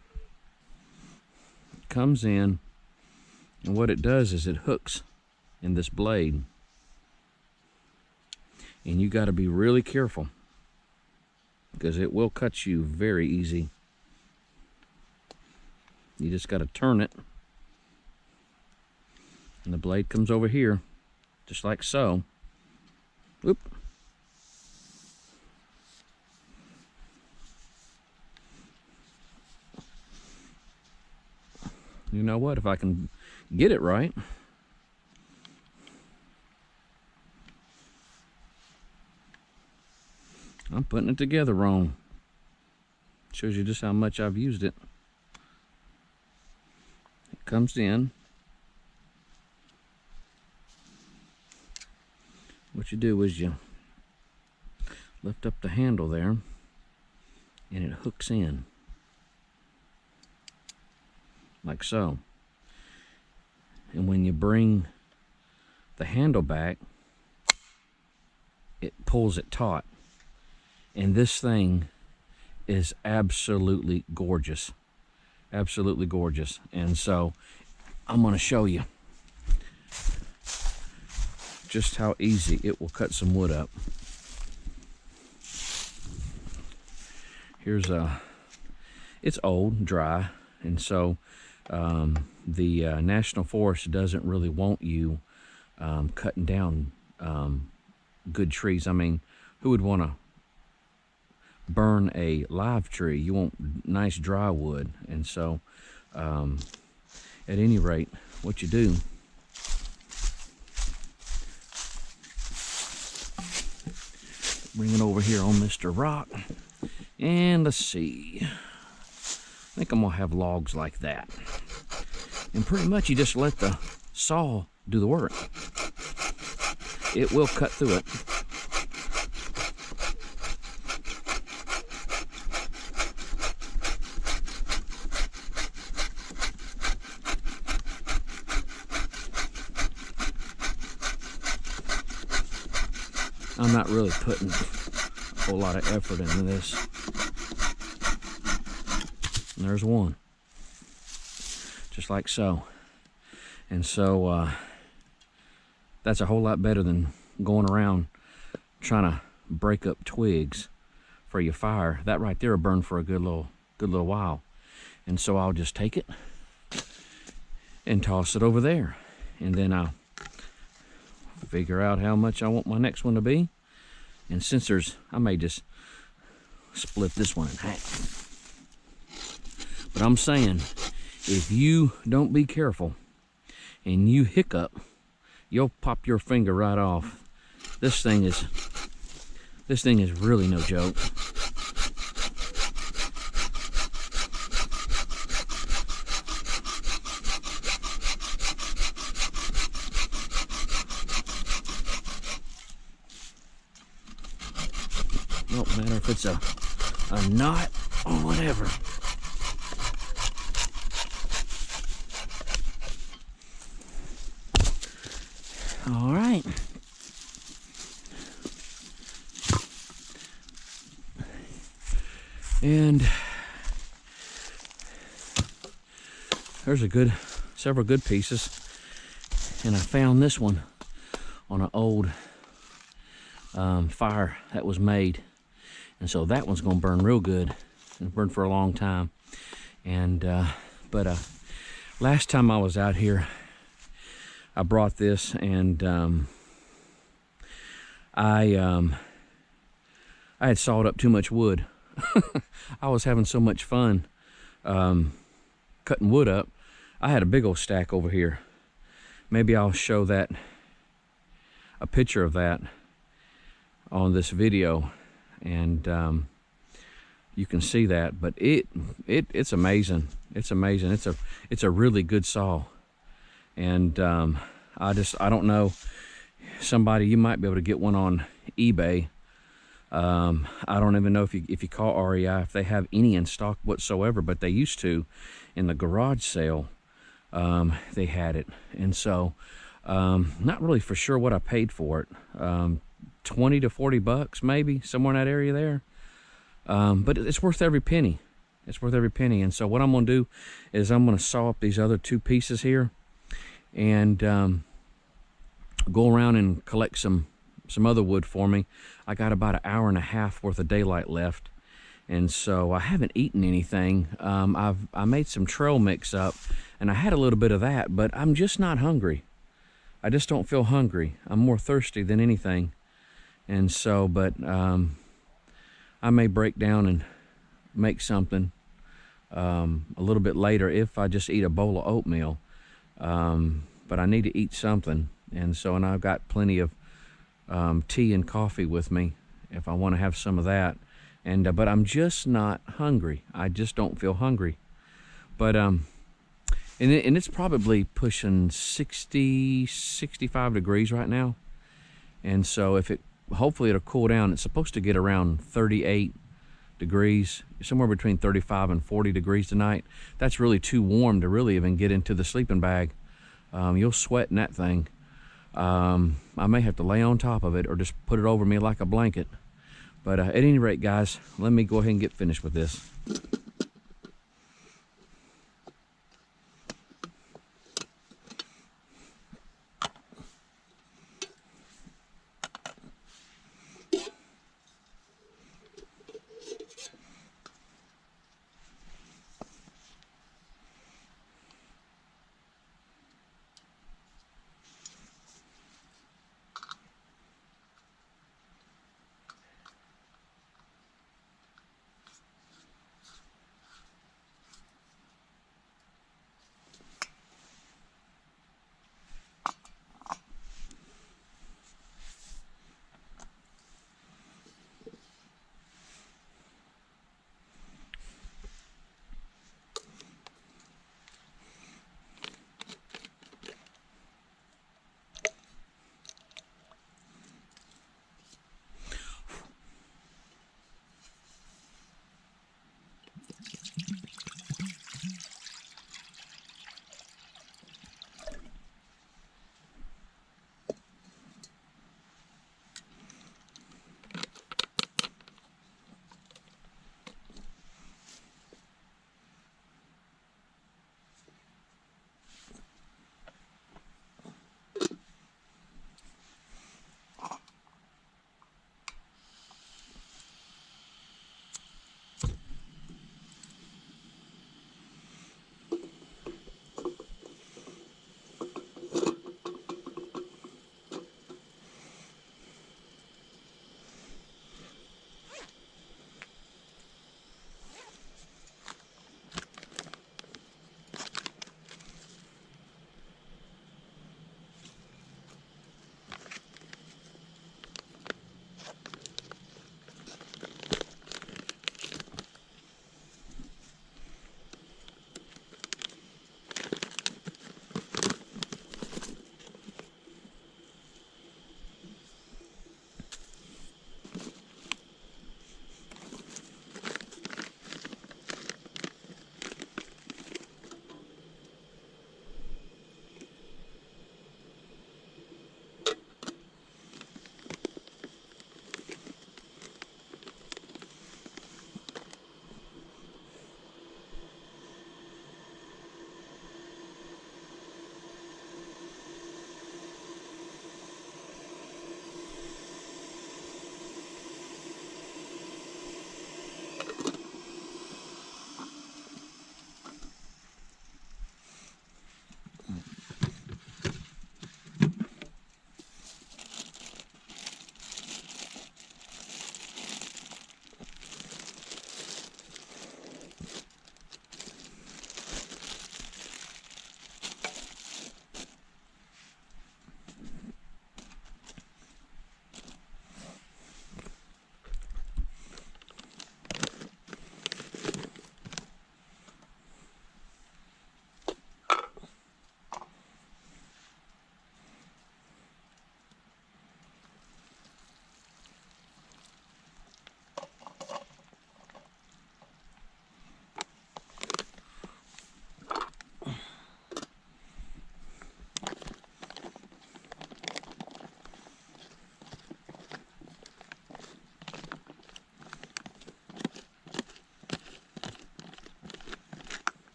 [SPEAKER 1] It comes in, and what it does is it hooks in this blade. And you got to be really careful, because it will cut you very easy. You just got to turn it, and the blade comes over here, just like so. Whoop. you know what, if I can get it right. I'm putting it together wrong. Shows you just how much I've used it. It comes in. What you do is you lift up the handle there, and it hooks in like so. And when you bring the handle back, it pulls it taut. And this thing is absolutely gorgeous. Absolutely gorgeous. And so I'm going to show you just how easy it will cut some wood up. Here's it's old, dry, and so the National Forest doesn't really want you cutting down good trees. I mean, who would want to burn a live tree? You want nice dry wood. And so at any rate, what you do, bring it over here on Mr. Rock, and let's see, I think I'm gonna have logs like that, and pretty much you just let the saw do the work. It will cut through it. I'm not really putting a whole lot of effort into this. And there's one. Just like so. And so that's a whole lot better than going around trying to break up twigs for your fire. That right there will burn for a good little while. And so I'll just take it and toss it over there. And then I'll figure out how much I want my next one to be. And since I may just split this one in half. But I'm saying, if you don't be careful and you hiccup, you'll pop your finger right off. This thing is really no joke. Don't matter if it's a knot or whatever. All right. And there's several good pieces. And I found this one on an old fire that was made. And so that one's gonna burn real good and burn for a long time. And but last time I was out here, I brought this, and I had sawed up too much wood. I was having so much fun cutting wood up. I had a big old stack over here. Maybe I'll show a picture of that on this video, and you can see that. But it's amazing. It's amazing. It's a really good saw. And I don't know, somebody, you might be able to get one on eBay. I don't even know if you call REI, if they have any in stock whatsoever, but they used to. In the garage sale, they had it. And so not really for sure what I paid for it. 20 to 40 bucks maybe, somewhere in that area there. But it's worth every penny. It's worth every penny. And so what I'm gonna do is I'm gonna saw up these other two pieces here, and go around and collect some other wood for me. I got about an hour and a half worth of daylight left, and so I haven't eaten anything. I made some trail mix up, and I had a little bit of that, but I'm just not hungry. I just don't feel hungry. I'm more thirsty than anything. And so, but I may break down and make something a little bit later if I just eat a bowl of oatmeal. But I need to eat something, and I've got plenty of tea and coffee with me if I want to have some of that. But I'm just not hungry. I just don't feel hungry. But and it's probably pushing 60, 65 degrees right now. And so hopefully it'll cool down. It's supposed to get around 38 degrees, somewhere between 35 and 40 degrees tonight. That's really too warm to really even get into the sleeping bag. You'll sweat in that thing. I may have to lay on top of it or just put it over me like a blanket. But at any rate, guys, let me go ahead and get finished with this.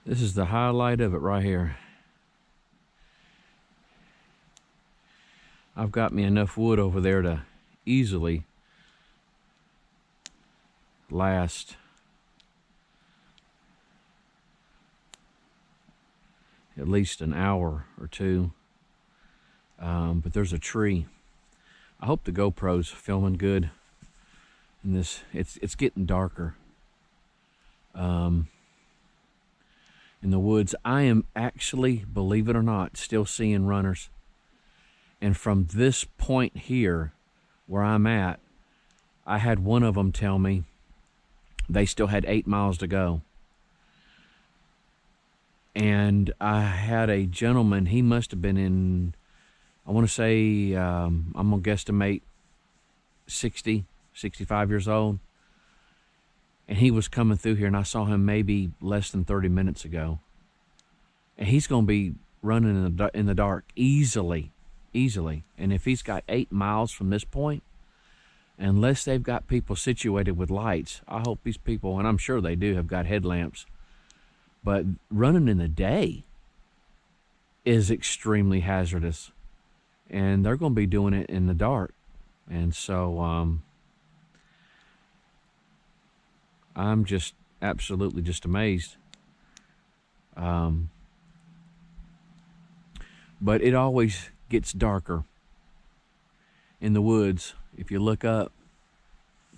[SPEAKER 1] This is the highlight of it right here. I've got me enough wood over there to easily last at least an hour or two. But there's a tree. I hope the GoPro's filming good. In this, it's getting darker. In the woods, I am actually, believe it or not, still seeing runners. And from this point here, where I'm at, I had one of them tell me they still had 8 miles to go. And I had a gentleman, he must have been in, I want to say, I'm going to guesstimate 60, 65 years old. And he was coming through here, and I saw him maybe less than 30 minutes ago. And he's going to be running in the dark easily. And if he's got 8 miles from this point, unless they've got people situated with lights, I hope these people, and I'm sure they do, have got headlamps. But running in the day is extremely hazardous. And they're going to be doing it in the dark. And so I'm just absolutely just amazed. But it always gets darker in the woods. If you look up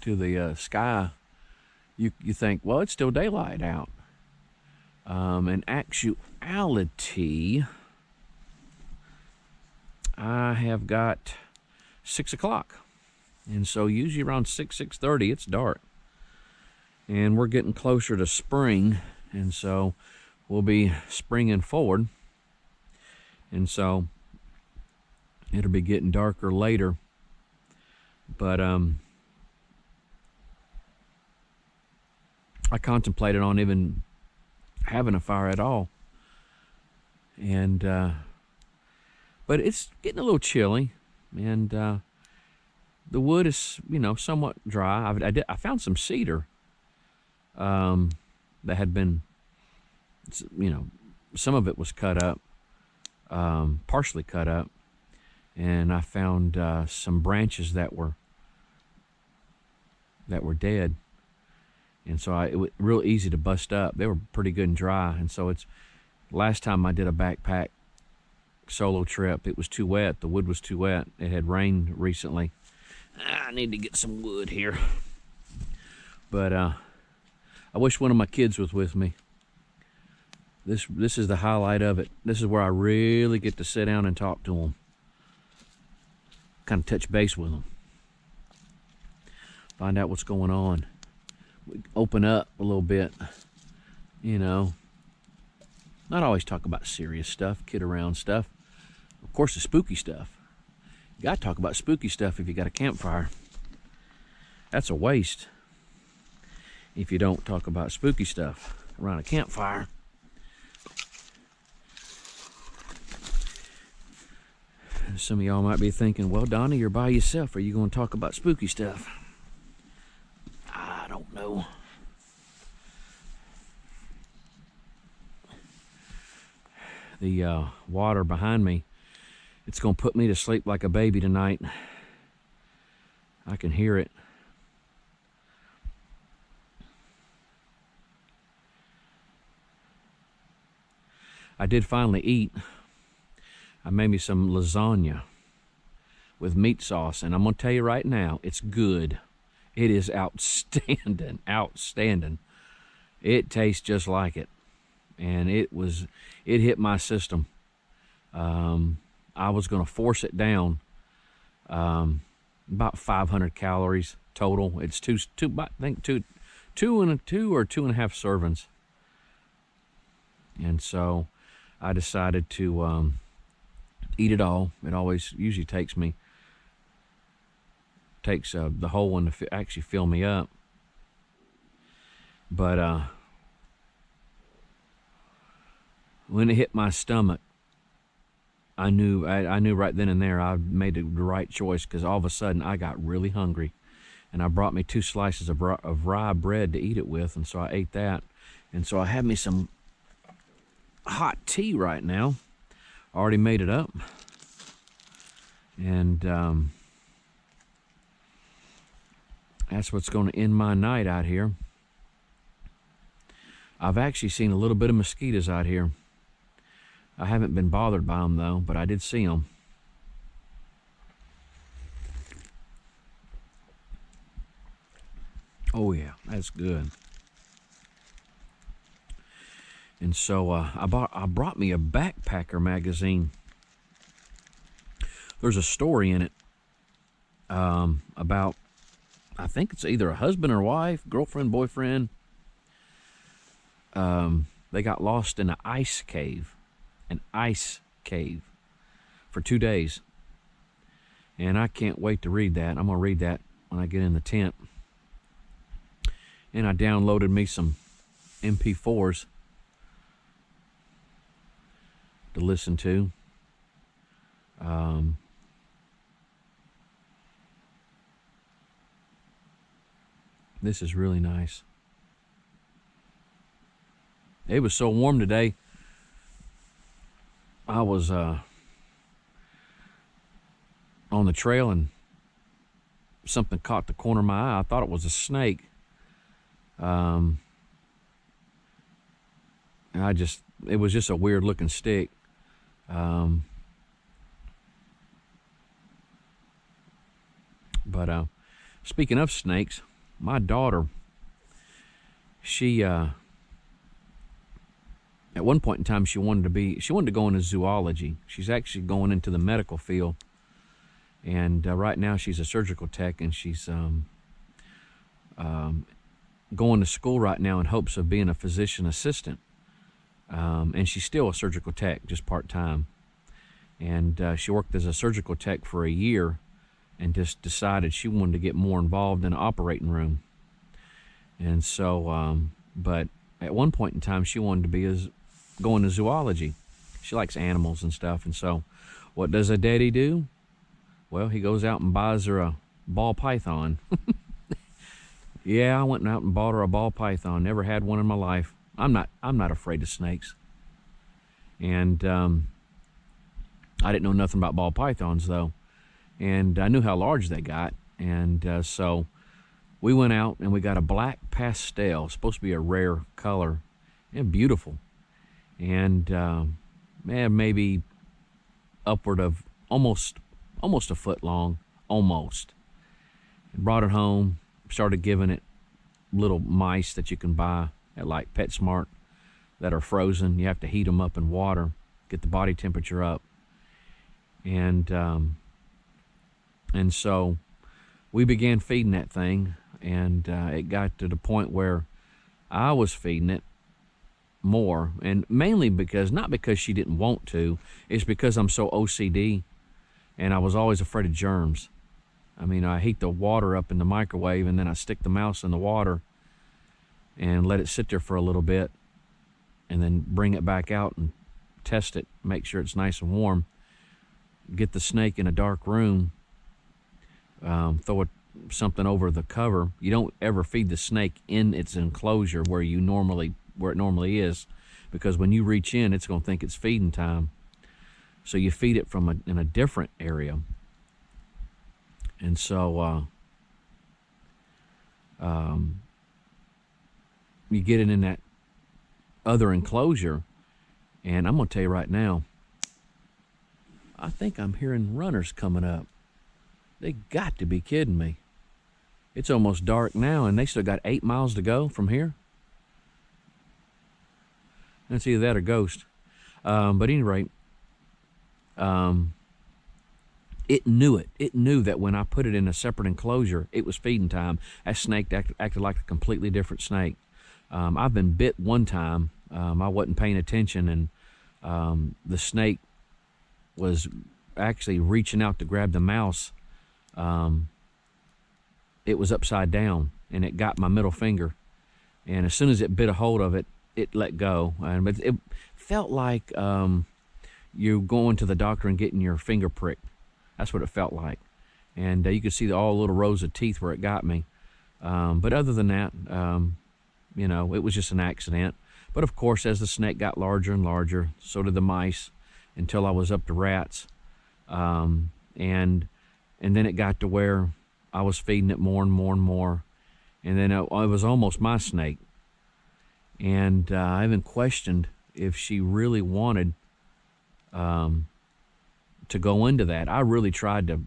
[SPEAKER 1] to the sky, you think, well, it's still daylight out. In actuality, I have got 6 o'clock. And so usually around 6:30, it's dark. And we're getting closer to spring. And so we'll be springing forward. And so it'll be getting darker later. But I contemplated on even having a fire at all. And but it's getting a little chilly, and the wood is, you know, somewhat dry. I found some cedar that had been, you know, some of it was cut up, partially cut up, and I found some branches that were dead. And so it was real easy to bust up. They were pretty good and dry. And so it's, last time I did a backpack solo trip, it was too wet. The wood was too wet. It had rained recently. I need to get some wood here. But I wish one of my kids was with me. This is the highlight of it. This is where I really get to sit down and talk to them. Kind of touch base with them. Find out what's going on. Open up a little bit, you know. Not always talk about serious stuff, kid around stuff. Of course, the spooky stuff. You got to talk about spooky stuff if you got a campfire. That's a waste if you don't talk about spooky stuff around a campfire. Some of y'all might be thinking, well, Donnie, you're by yourself. Are you going to talk about spooky stuff? I don't know. The water behind me, it's going to put me to sleep like a baby tonight. I can hear it. I did finally eat. I made me some lasagna with meat sauce, and I'm going to tell you right now, it's good. It is outstanding, outstanding. It tastes just like it. And it hit my system. I was going to force it down. About 500 calories total. It's two or 2.5 servings. And so I decided to eat it all. It always usually takes the whole one to actually fill me up. But when it hit my stomach, I knew right then and there I made the right choice, because all of a sudden I got really hungry, and I brought me 2 slices of rye bread to eat it with, and so I ate that. And so I had me some hot tea right now. Already made it up. And that's what's going to end my night out here. I've actually seen a little bit of mosquitoes out here. I haven't been bothered by them, though, but I did see them. Oh, yeah, that's good. And so I brought me a backpacker magazine. There's a story in it about, I think it's either a husband or wife, girlfriend, boyfriend. They got lost in an ice cave for 2 days. And I can't wait to read that. I'm going to read that when I get in the tent. And I downloaded me some MP4s to listen to. This is really nice. It was so warm today. I was on the trail and something caught the corner of my eye. I thought it was a snake. It was just a weird looking stick. But speaking of snakes, my daughter, she at one point in time she wanted to go into zoology. She's actually going into the medical field, and right now she's a surgical tech, and she's going to school right now in hopes of being a physician assistant. And she's still a surgical tech, just part-time. And she worked as a surgical tech for a year and just decided she wanted to get more involved in an operating room. And so, but at one point in time, she wanted to be going to zoology. She likes animals and stuff. And so what does a daddy do? Well, he goes out and buys her a ball python. Yeah, I went out and bought her a ball python. Never had one in my life. I'm not afraid of snakes. And I didn't know nothing about ball pythons, though. And I knew how large they got. And so we went out and we got a black pastel. It's supposed to be a rare color. And beautiful. And maybe upward of almost a foot long. Almost. And brought it home. Started giving it little mice that you can buy at like PetSmart that are frozen. You have to heat them up in water, get the body temperature up. And so we began feeding that thing, and it got to the point where I was feeding it more, and mainly not because she didn't want to, it's because I'm so OCD, and I was always afraid of germs. I mean, I heat the water up in the microwave, and then I stick the mouse in the water and let it sit there for a little bit, and then bring it back out and test it, make sure it's nice and warm. Get the snake in a dark room, throw something over the cover. You don't ever feed the snake in its enclosure where it normally is, because when you reach in, it's going to think it's feeding time. So you feed it in a different area. And so you get it in that other enclosure, and I'm going to tell you right now, I think I'm hearing runners coming up. They got to be kidding me. It's almost dark now, and they still got 8 miles to go from here. It's either that or ghost. But at any rate, it knew it. It knew that when I put it in a separate enclosure, it was feeding time. That snake acted like a completely different snake. I've been bit one time. I wasn't paying attention, and the snake was actually reaching out to grab the mouse. It was upside down, and it got my middle finger. And as soon as it bit a hold of it, it let go. But it felt like you going to the doctor and getting your finger pricked. That's what it felt like. And you could see all the little rows of teeth where it got me. But other than that, it was just an accident. But of course, as the snake got larger and larger, so did the mice, until I was up to rats. And then it got to where I was feeding it more and more and more. And then it was almost my snake. And I even questioned if she really wanted to go into that. I really tried to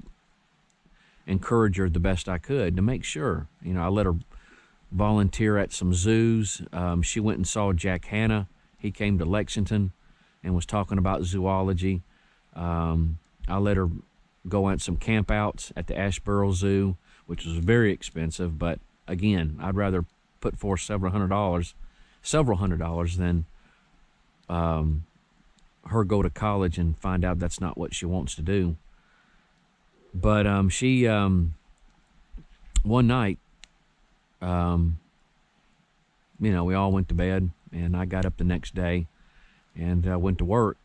[SPEAKER 1] encourage her the best I could to make sure. You know, I let her volunteer at some zoos. She went and saw Jack Hanna. He came to Lexington and was talking about zoology. I let her go at some campouts at the Asheboro Zoo, which was very expensive. But again, I'd rather put forth several hundred dollars than her go to college and find out that's not what she wants to do. But she one night, you know, we all went to bed, and I got up the next day and went to work.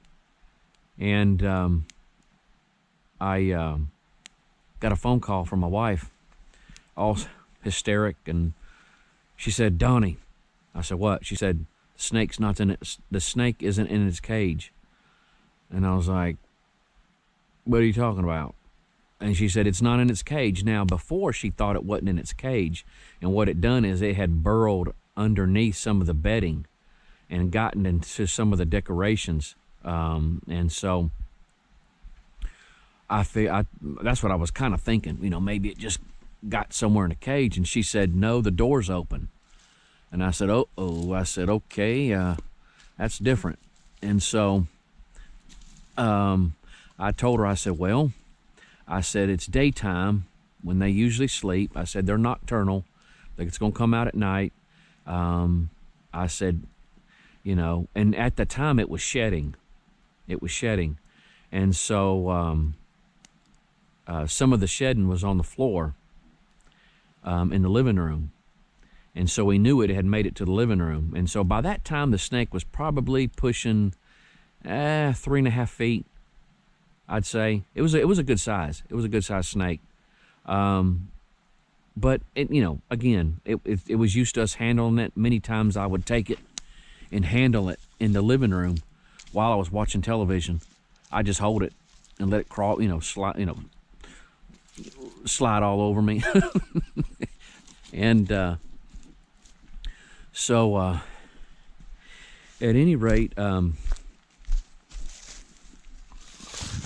[SPEAKER 1] And I got a phone call from my wife, all hysteric, and she said, "Donnie." I said, "What?" She said, "The snake's not in it. The snake isn't in its cage." And I was like, "What are you talking about?" And she said, "It's not in its cage." Now, before, she thought it wasn't in its cage, and what it done is it had burrowed underneath some of the bedding and gotten into some of the decorations. And so that's what I was kind of thinking. You know, maybe it just got somewhere in a cage. And she said, "No, the door's open." And I said, "Oh," I said, "Okay, that's different." And so I told her, I said, "Well," I said, "it's daytime when they usually sleep." I said, "They're nocturnal. It's going to come out at night." I said, you know, and at the time it was shedding. It was shedding. And so some of the shedding was on the floor in the living room. And so we knew it had made it to the living room. And so by that time, the snake was probably pushing 3.5 feet, I'd say. It was a good size. It was a good size snake. But it, you know, again, it was used to us handling it. Many times I would take it and handle it in the living room while I was watching television. I just hold it and let it crawl, you know, slide all over me. And so at any rate,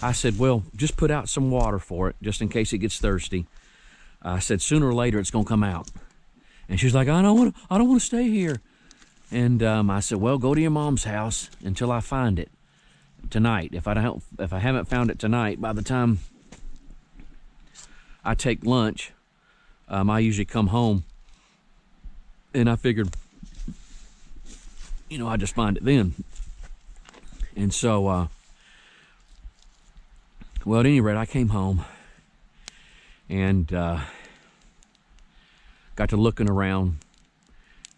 [SPEAKER 1] I said, "Well, just put out some water for it, just in case it gets thirsty." I said, "Sooner or later, it's gonna come out." And she's like, I don't want to stay here." And I said, "Well, go to your mom's house until I find it tonight. If I haven't found it tonight, by the time I take lunch, I usually come home, and I figured, you know, I just find it then." And so, well, at any rate, I came home and got to looking around,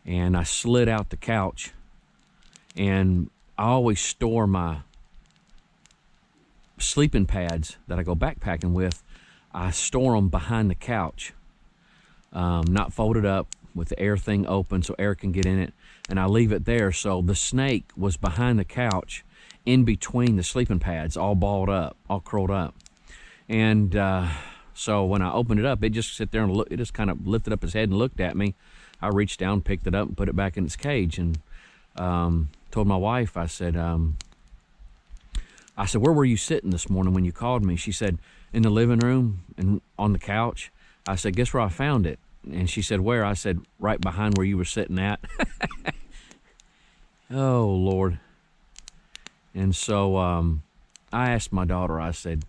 [SPEAKER 1] and I slid out the couch, and I always store my sleeping pads that I go backpacking with. I store them behind the couch, not folded up, with the air thing open so air can get in it, and I leave it there. So the snake was behind the couch, in between the sleeping pads, all balled up, all curled up. And so when I opened it up, it just sit there and look. It just kind of lifted up its head and looked at me. I reached down, picked it up, and put it back in its cage, and told my wife, I said, "Where were you sitting this morning when you called me?" She said, "In the living room and on the couch." I said, "Guess where I found it?" And she said, "Where?" I said, "Right behind where you were sitting at." Oh, Lord. And so I asked my daughter, I said,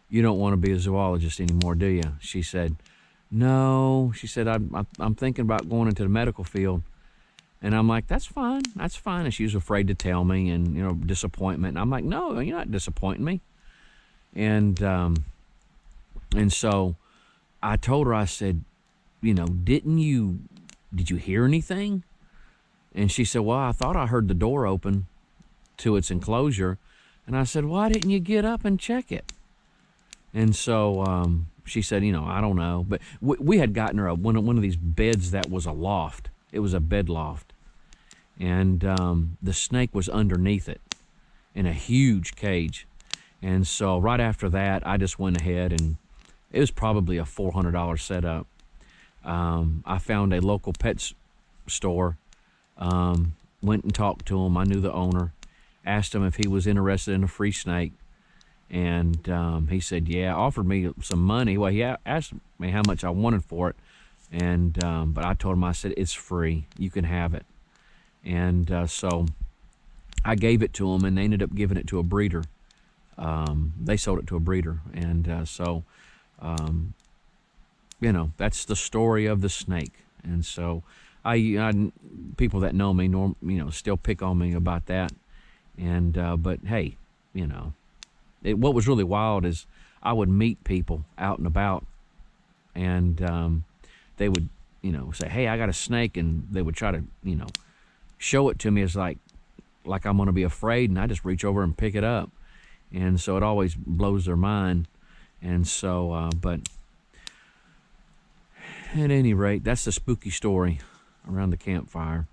[SPEAKER 1] "You don't want to be a zoologist anymore, do you?" She said, "No." She said, I'm thinking about going into the medical field." And I'm like, "That's fine. That's fine." And she was afraid to tell me, and, you know, disappointment. And I'm like, "No, you're not disappointing me." And so I told her, I said, "You know, did you hear anything?" And she said, "Well, I thought I heard the door open to its enclosure." And I said, "Why didn't you get up and check it?" And so she said, "You know, I don't know." But we had gotten her one of these beds that was a loft. It was a bed loft. and the snake was underneath it in a huge cage. And so right after that, I just went ahead, and it was probably a $400 setup. I found a local pet store, went and talked to him. I knew the owner, asked him if he was interested in a free snake. And he said, yeah, offered me some money. Well, he asked me how much I wanted for it. And but I told him, I said, it's free. You can have it. And so I gave it to him, and they ended up giving it to a breeder. They sold it to a breeder. And so, you know, that's the story of the snake. And so I people that know me, you know, still pick on me about that. And but hey, you know, what was really wild is I would meet people out and about, and they would, you know, say, hey, I got a snake, and they would try to, you know, show it to me as like I'm going to be afraid, and I just reach over and pick it up. And so it always blows their mind. And so, but at any rate, that's the spooky story around the campfire.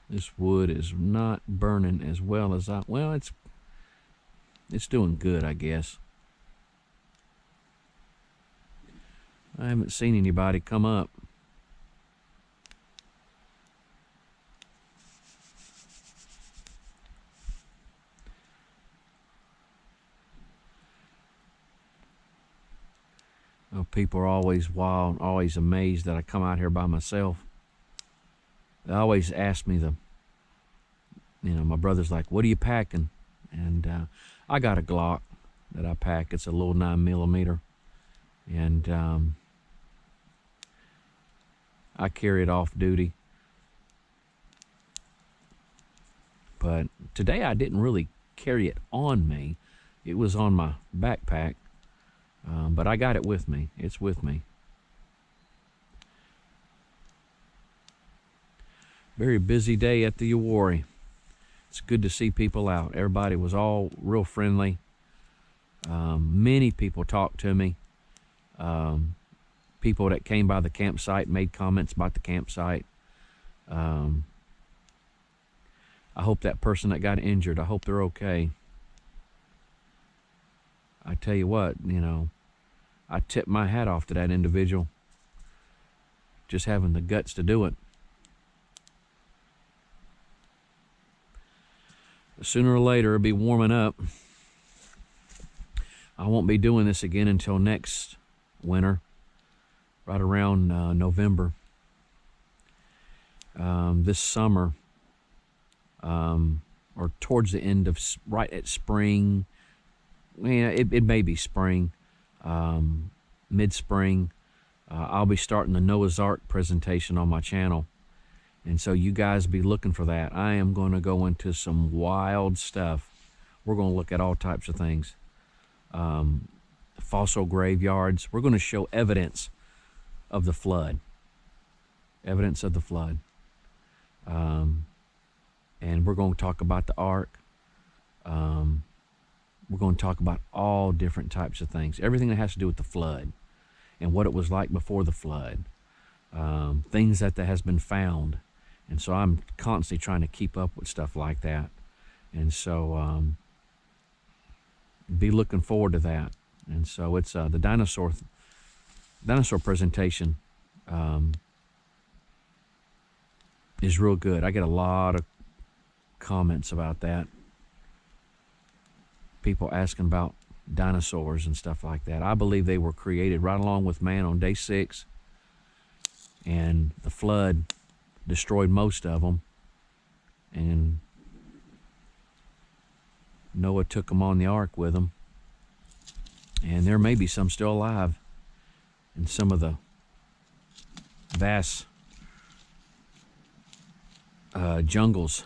[SPEAKER 1] This wood is not burning as well as well, it's doing good, I guess. I haven't seen anybody come up. Oh, people are always wild, always amazed that I come out here by myself. They always ask me you know, my brother's like, what are you packing? And I got a Glock that I pack. It's a little 9mm. And I carry it off duty. But today I didn't really carry it on me. It was on my backpack. But I got it with me. It's with me. Very busy day at the Uwharrie. It's good to see people out. Everybody was all real friendly. Many people talked to me. People that came by the campsite made comments about the campsite. I hope that person that got injured, I hope they're okay. I tell you what, you know, I tip my hat off to that individual. Just having the guts to do it. Sooner or later, it'll be warming up. I won't be doing this again until next winter, right around November. This summer, or towards the end of, right at spring, yeah, it may be spring, mid-spring, I'll be starting the Noah's Ark presentation on my channel. And so you guys be looking for that. I am going to go into some wild stuff. We're going to look at all types of things. Fossil graveyards. We're going to show evidence of the flood. Evidence of the flood. And we're going to talk about the ark. We're going to talk about all different types of things. Everything that has to do with the flood and what it was like before the flood. Things that has been found. And so I'm constantly trying to keep up with stuff like that. And so be looking forward to that. And so it's the dinosaur presentation is real good. I get a lot of comments about that. People asking about dinosaurs and stuff like that. I believe they were created right along with man on day 6. And the flood destroyed most of them. And Noah took them on the ark with him. And there may be some still alive in some of the vast jungles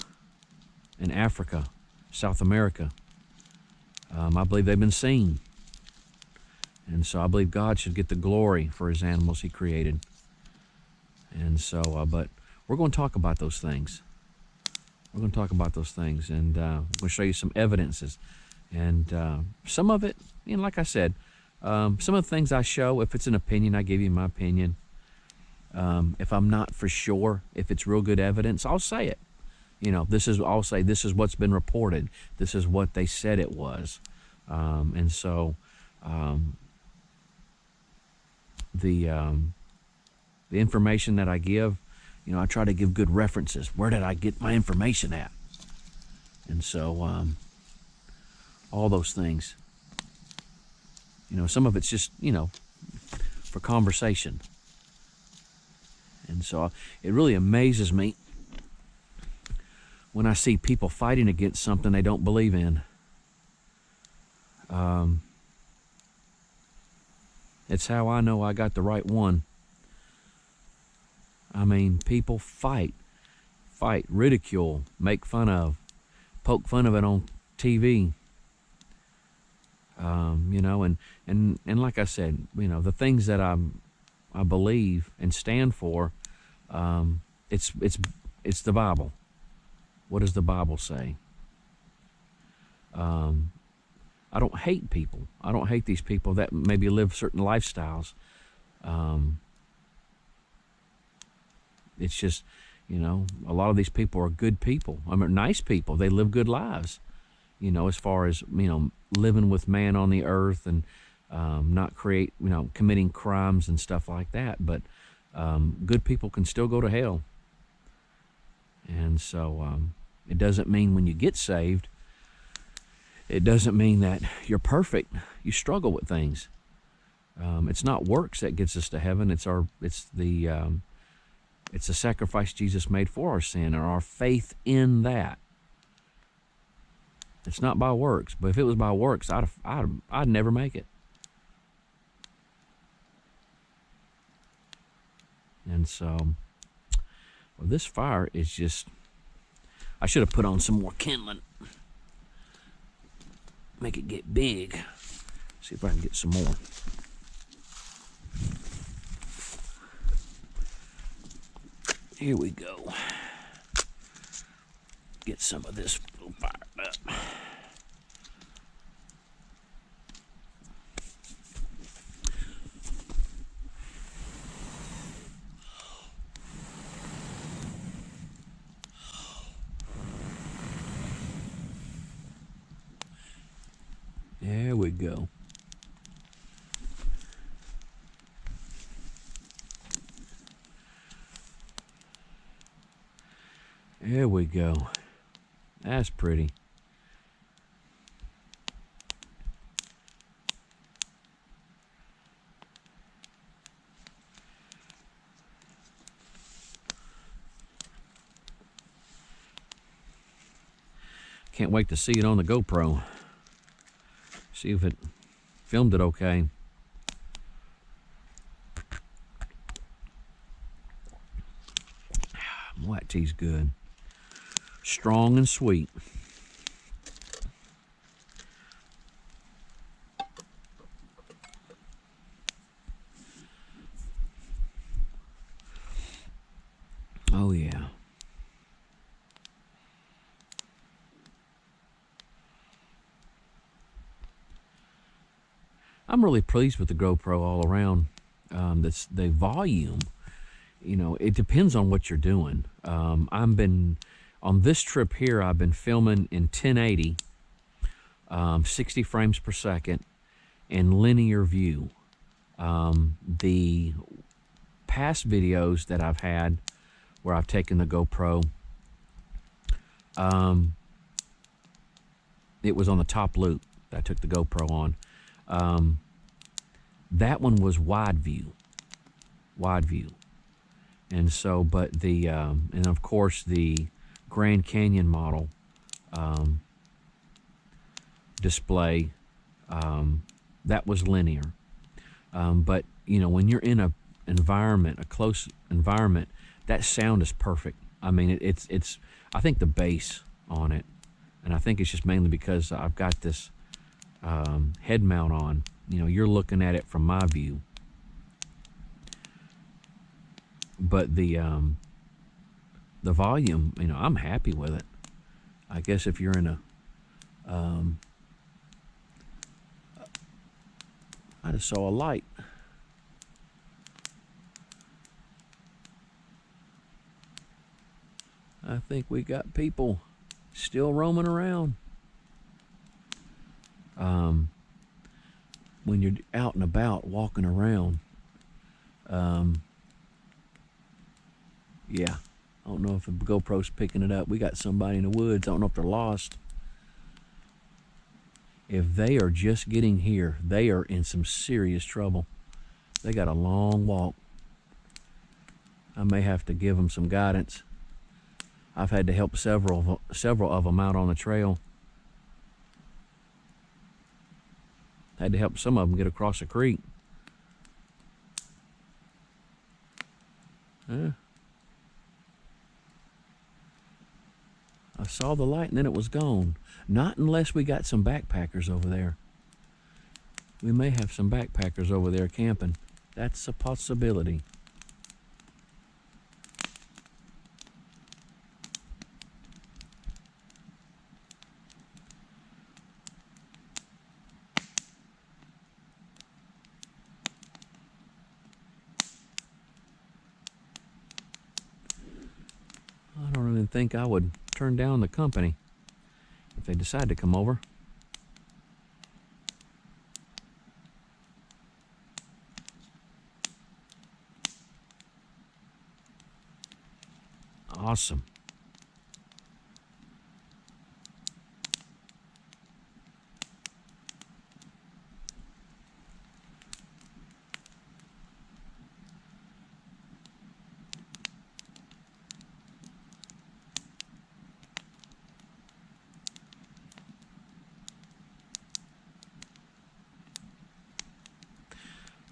[SPEAKER 1] in Africa, South America. I believe they've been seen. And so I believe God should get the glory for his animals he created. And so, but we're going to talk about those things. We're going to talk about those things, and we're going to show you some evidences. And some of it, you know, like I said, some of the things I show, if it's an opinion, I give you my opinion. If I'm not for sure, if it's real good evidence, I'll say it. I'll say this is what's been reported. This is what they said it was. And so the information that I give, I try to give good references. Where did I get my information at? And so all those things. Some of it's just, for conversation. And so it really amazes me when I see people fighting against something they don't believe in. It's how I know I got the right one. I mean, people fight, ridicule, make fun of, poke fun of it on TV. And like I said, the things that I believe and stand for, it's the Bible. What does the Bible say? I don't hate people. I don't hate these people that maybe live certain lifestyles. It's just, a lot of these people are good people. I mean, nice people. They live good lives, as far as, living with man on the earth and not committing crimes and stuff like that. But good people can still go to hell. And so it doesn't mean when you get saved, it doesn't mean that you're perfect. You struggle with things. It's not works that gets us to heaven. It's the sacrifice Jesus made for our sin, or our faith in that. It's not by works, but if it was by works, I'd never make it. And so, well, this fire is just, I should have put on some more kindling. Make it get big. See if I can get some more. Here we go. Get some of this fired up. There we go. There we go. That's pretty. Can't wait to see it on the GoPro. See if it filmed it okay. Boy, that tea's good. Strong and sweet. Oh yeah. I'm really pleased with the GoPro all around. The volume, it depends on what you're doing. On this trip here, I've been filming in 1080, 60 frames per second, and linear view. The past videos that I've had where I've taken the GoPro, it was on the top loop that I took the GoPro on. That one was wide view. And so, but and of course the Grand Canyon model display, that was linear. But when you're in a close environment, that sound is perfect. I mean, it's I think the bass on it, and I think it's just mainly because I've got this head mount on. You're looking at it from my view. But the volume, I'm happy with it. I guess if you're in a, I just saw a light. I think we got people still roaming around. When you're out and about walking around, yeah, I don't know if the GoPro's picking it up. We got somebody in the woods. I don't know if they're lost. If they are just getting here, they are in some serious trouble. They got a long walk. I may have to give them some guidance. I've had to help several of them out on the trail. Had to help some of them get across a creek. I saw the light and then it was gone. Not unless we got some backpackers over there. We may have some backpackers over there camping. That's a possibility. I don't even think I would turn down the company if they decide to come over. Awesome.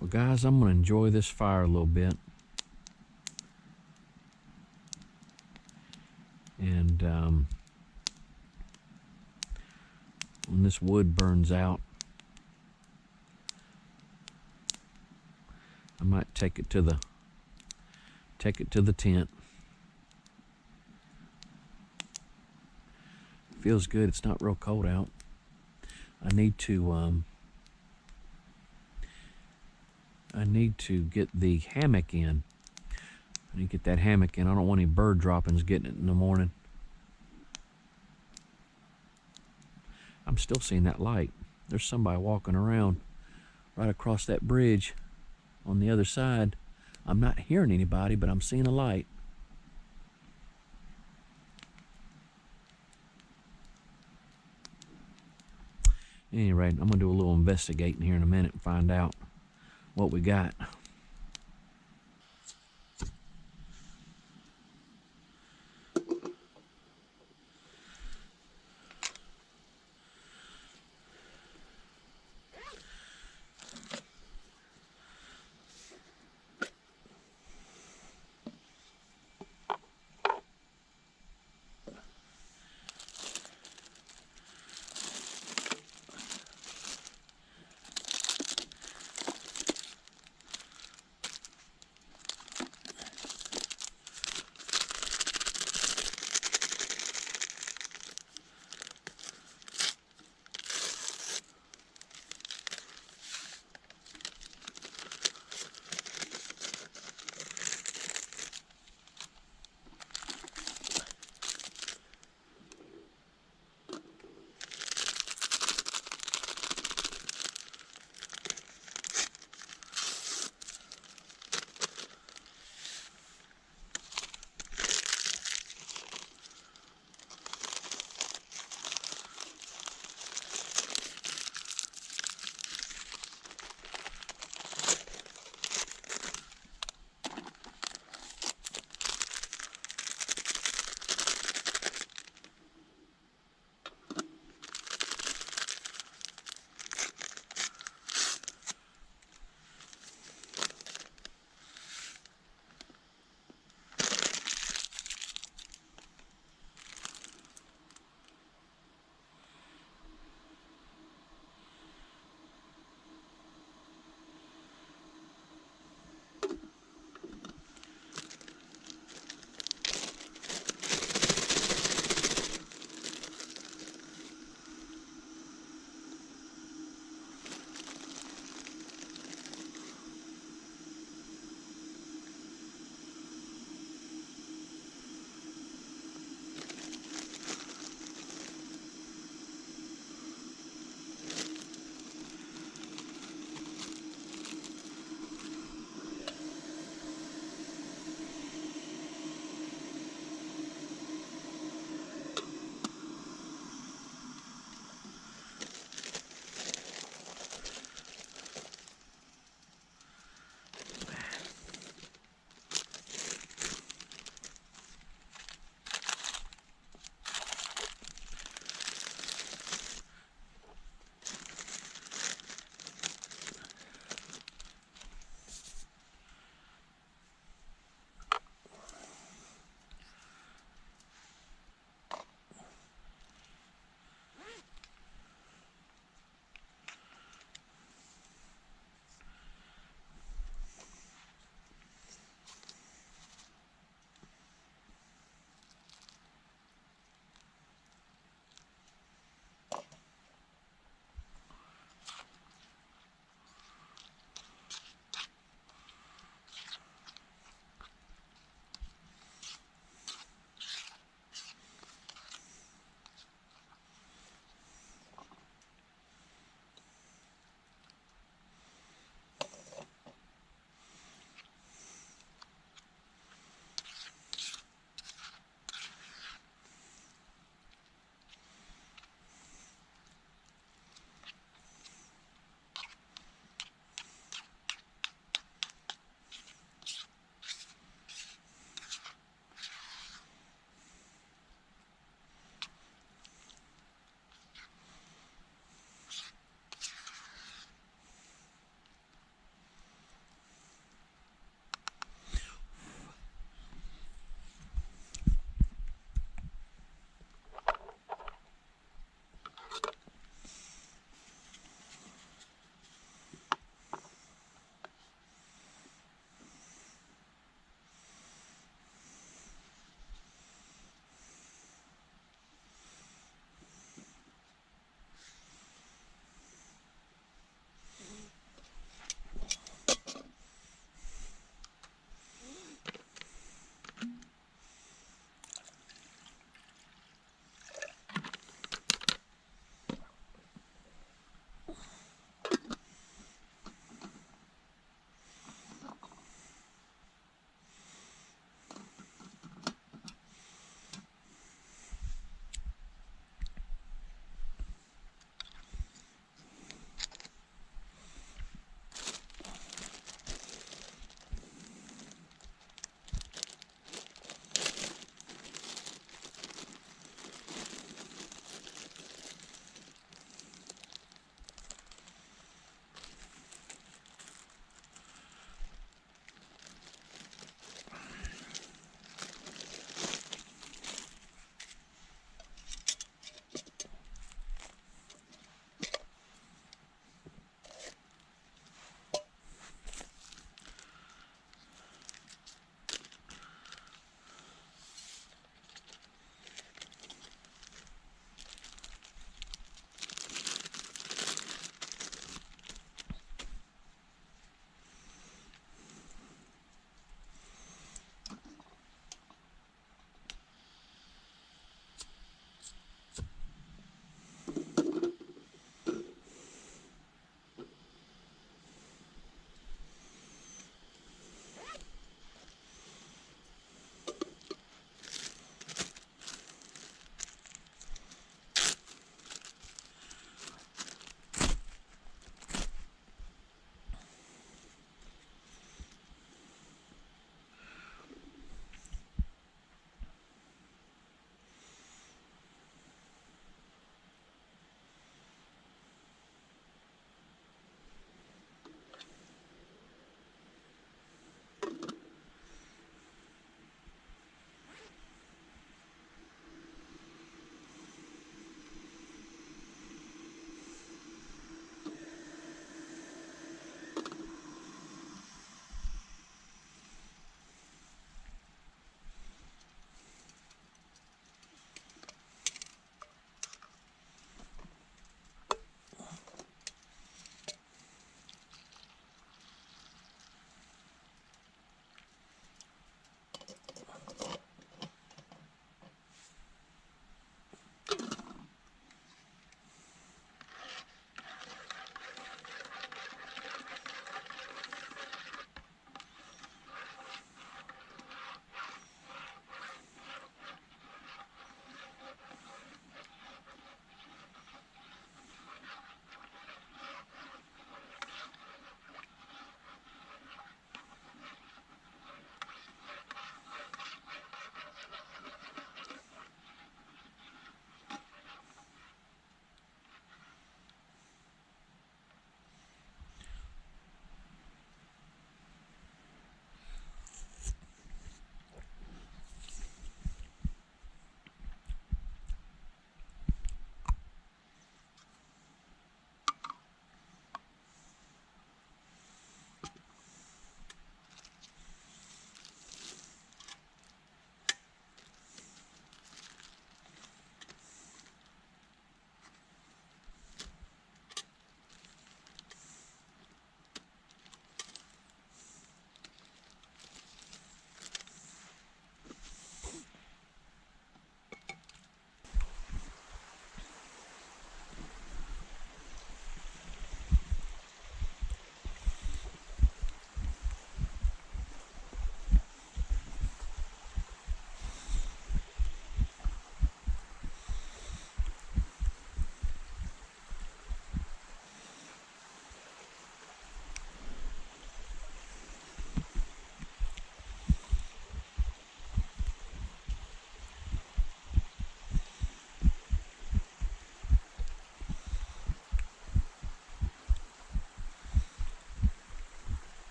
[SPEAKER 1] Well, guys, I'm going to enjoy this fire a little bit. And when this wood burns out, I might take it to the tent. Feels good. It's not real cold out. I need to get the hammock in. I need to get that hammock in. I don't want any bird droppings getting it in the morning. I'm still seeing that light. There's somebody walking around right across that bridge on the other side. I'm not hearing anybody, but I'm seeing a light. At any rate, I'm going to do a little investigating here in a minute and find out what we got.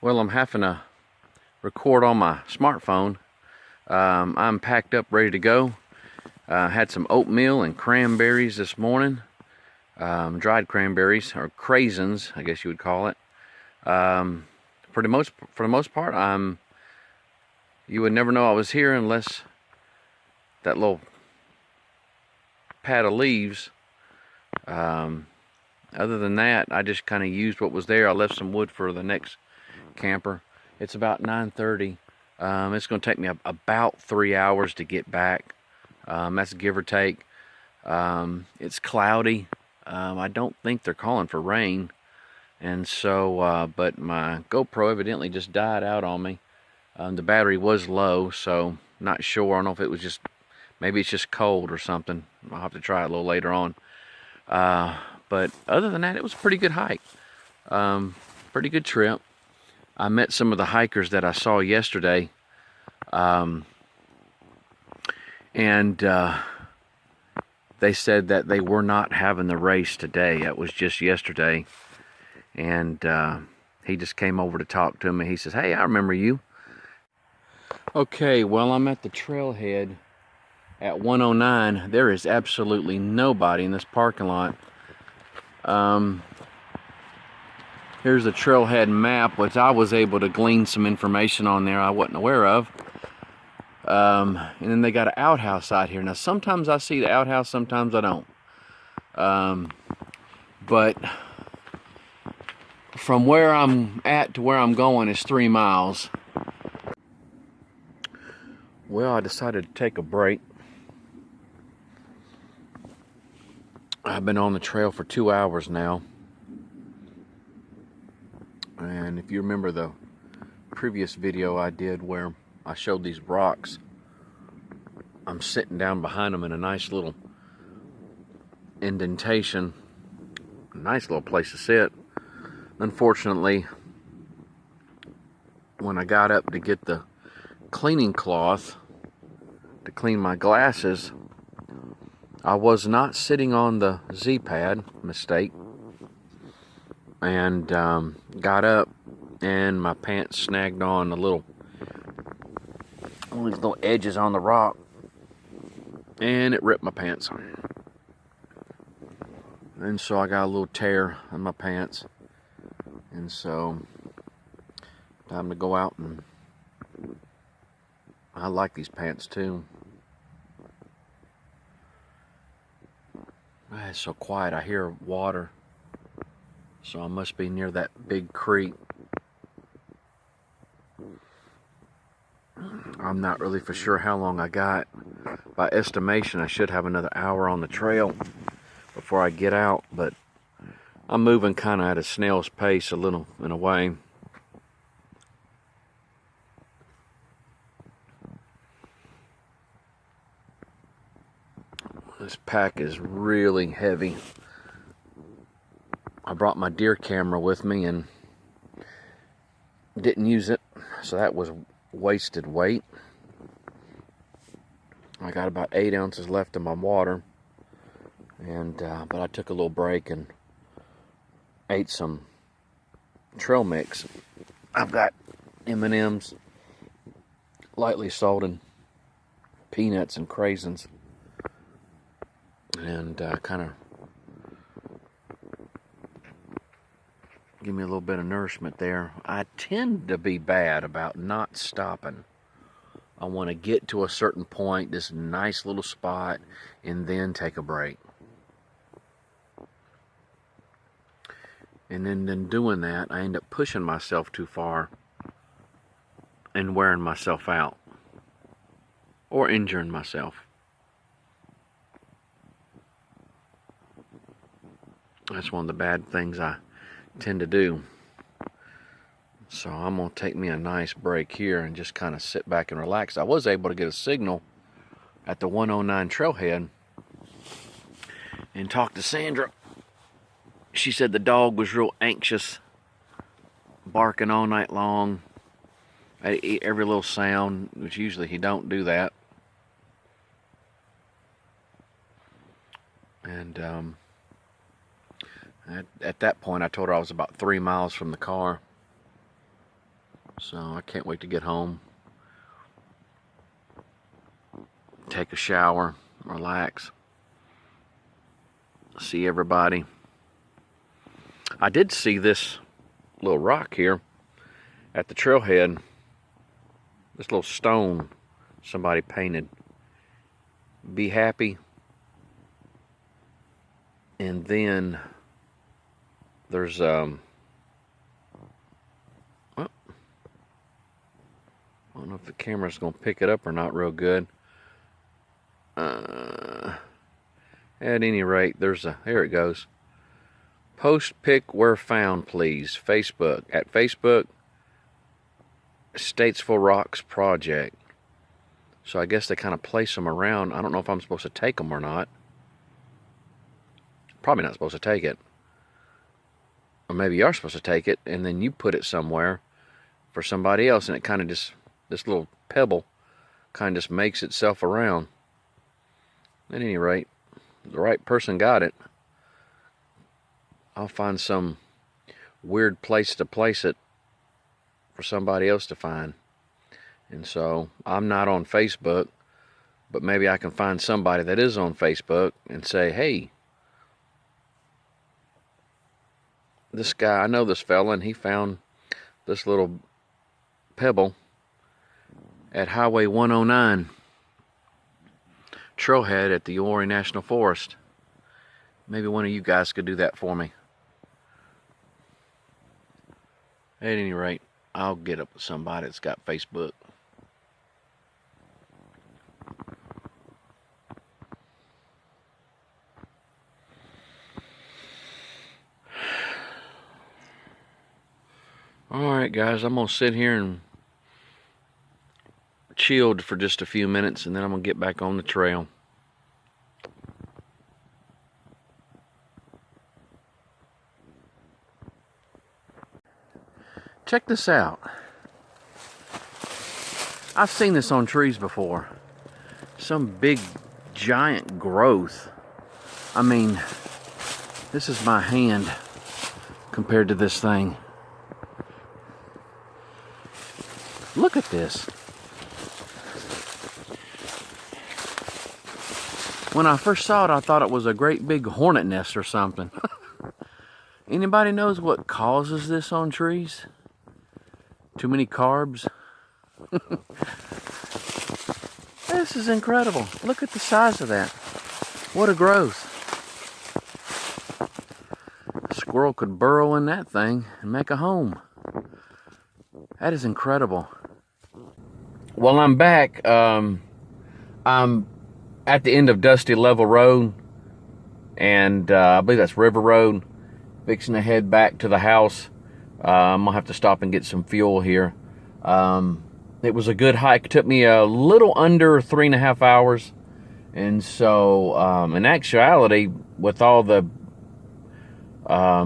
[SPEAKER 1] Well, I'm having to record on my smartphone. I'm packed up, ready to go. Had some oatmeal and cranberries this morning. Dried cranberries, or craisins, I guess you would call it. For the most part, you would never know I was here unless that little pad of leaves. Other than that, I just kind of used what was there. I left some wood for the next camper. It's about 9:30. It's going to take me about 3 hours to get back. That's give or take. It's cloudy. I don't think they're calling for rain. And so, but my GoPro evidently just died out on me. The battery was low, so not sure. I don't know if it was just, maybe it's just cold or something. I'll have to try it a little later on. But other than that, it was a pretty good hike. Pretty good trip. I met some of the hikers that I saw yesterday. And they said that they were not having the race today. It was just yesterday. And he just came over to talk to me. He says, "Hey, I remember you." Okay, well, I'm at the trailhead at 109. There is absolutely nobody in this parking lot. Here's the trailhead map, which I was able to glean some information on there I wasn't aware of. And then they got an outhouse out here. Now, sometimes I see the outhouse, sometimes I don't. But from where I'm at to where I'm going is 3 miles. Well, I decided to take a break. I've been on the trail for 2 hours now. And if you remember the previous video I did where I showed these rocks, I'm sitting down behind them in a nice little indentation. A nice little place to sit. Unfortunately, when I got up to get the cleaning cloth to clean my glasses, I was not sitting on the Z-pad, mistake, and got up and my pants snagged on one of these little edges on the rock, and it ripped my pants. And so I got a little tear in my pants, and so time to go out. And I like these pants too. It's so quiet. I hear water, so I must be near that big creek. I'm not really for sure how long I got. By estimation, I should have another hour on the trail before I get out, but I'm moving kind of at a snail's pace a little, in a way. This pack is really heavy. I brought my deer camera with me and didn't use it, so that was wasted weight. I got about 8 ounces left in my water, and but I took a little break and ate some trail mix. I've got M&Ms, lightly salted peanuts and craisins, and kind of give me a little bit of nourishment there. I tend to be bad about not stopping. I want to get to a certain point, this nice little spot, and then take a break. And then in doing that, I end up pushing myself too far and wearing myself out or injuring myself. That's one of the bad things I tend to do. So I'm going to take me a nice break here and just kind of sit back and relax. I was able to get a signal at the 109 trailhead and talk to Sandra. She said the dog was real anxious, barking all night long at every little sound, which usually he don't do that. And at that point, I told her I was about 3 miles from the car. So I can't wait to get home, take a shower, relax, see everybody. I did see this little rock here at the trailhead, this little stone somebody painted. Be happy. And then there's well, I don't know if the camera's gonna pick it up or not real good. At any rate, there's a, here it goes. Post pic where found, please. Facebook. At Facebook, Statesville Rocks Project. So I guess they kind of place them around. I don't know if I'm supposed to take them or not. Probably not supposed to take it. Or maybe you are supposed to take it and then you put it somewhere for somebody else, and it kind of just, this little pebble kind of just makes itself around. At any rate, the right person got it. I'll find some weird place to place it for somebody else to find. And so I'm not on Facebook, but maybe I can find somebody that is on Facebook and say, hey, this guy, I know this fella, and he found this little pebble at Highway 109 trailhead at the Uwharrie National Forest. Maybe one of you guys could do that for me. At any rate, I'll get up with somebody that's got Facebook. Alright guys, I'm going to sit here and chill for just a few minutes, and then I'm going to get back on the trail. Check this out. I've seen this on trees before. Some big giant growth. I mean, this is my hand compared to this thing. Look at this. When I first saw it, I thought it was a great big hornet nest or something. Anybody knows what causes this on trees? Too many carbs? This is incredible. Look at the size of that. What a growth. A squirrel could burrow in that thing and make a home. That is incredible. Well, I'm back. I'm at the end of Dusty Level Road, and I believe that's River Road. Fixing to head back to the house. I'm gonna have to stop and get some fuel here. It was a good hike. It took me a little under 3.5 hours, and so in actuality, with all the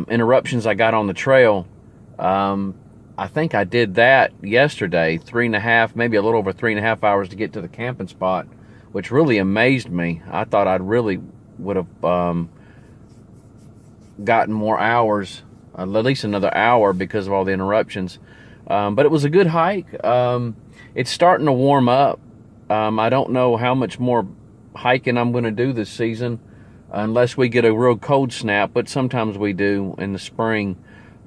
[SPEAKER 1] interruptions I got on the trail, I think I did that yesterday, 3.5, maybe a little over 3.5 hours to get to the camping spot, which really amazed me. I thought I'd really would have gotten more hours, at least another hour, because of all the interruptions. But it was a good hike. It's starting to warm up. I don't know how much more hiking I'm going to do this season, unless we get a real cold snap, but sometimes we do in the spring.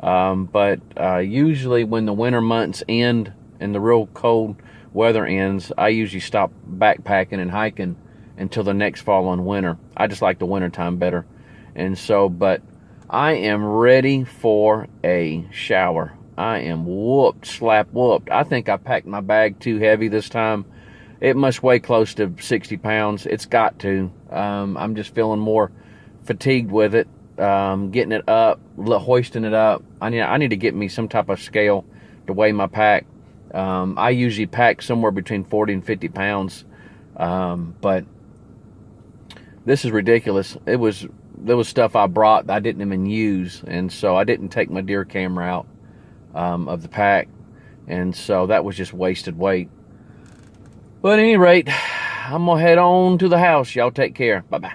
[SPEAKER 1] But usually when the winter months end and the real cold weather ends, I usually stop backpacking and hiking until the next fall and winter. I just like the winter time better. And so, but I am ready for a shower. I am whooped, slap whooped. I think I packed my bag too heavy this time. It must weigh close to 60 pounds. It's got to. I'm just feeling more fatigued with it. Getting it up, hoisting it up. I need to get me some type of scale to weigh my pack. I usually pack somewhere between 40 and 50 pounds. But this is ridiculous. There was stuff I brought that I didn't even use, and so I didn't take my deer camera out of the pack, and so that was just wasted weight. But at any rate, I'm gonna head on to the house. Y'all take care. Bye-bye.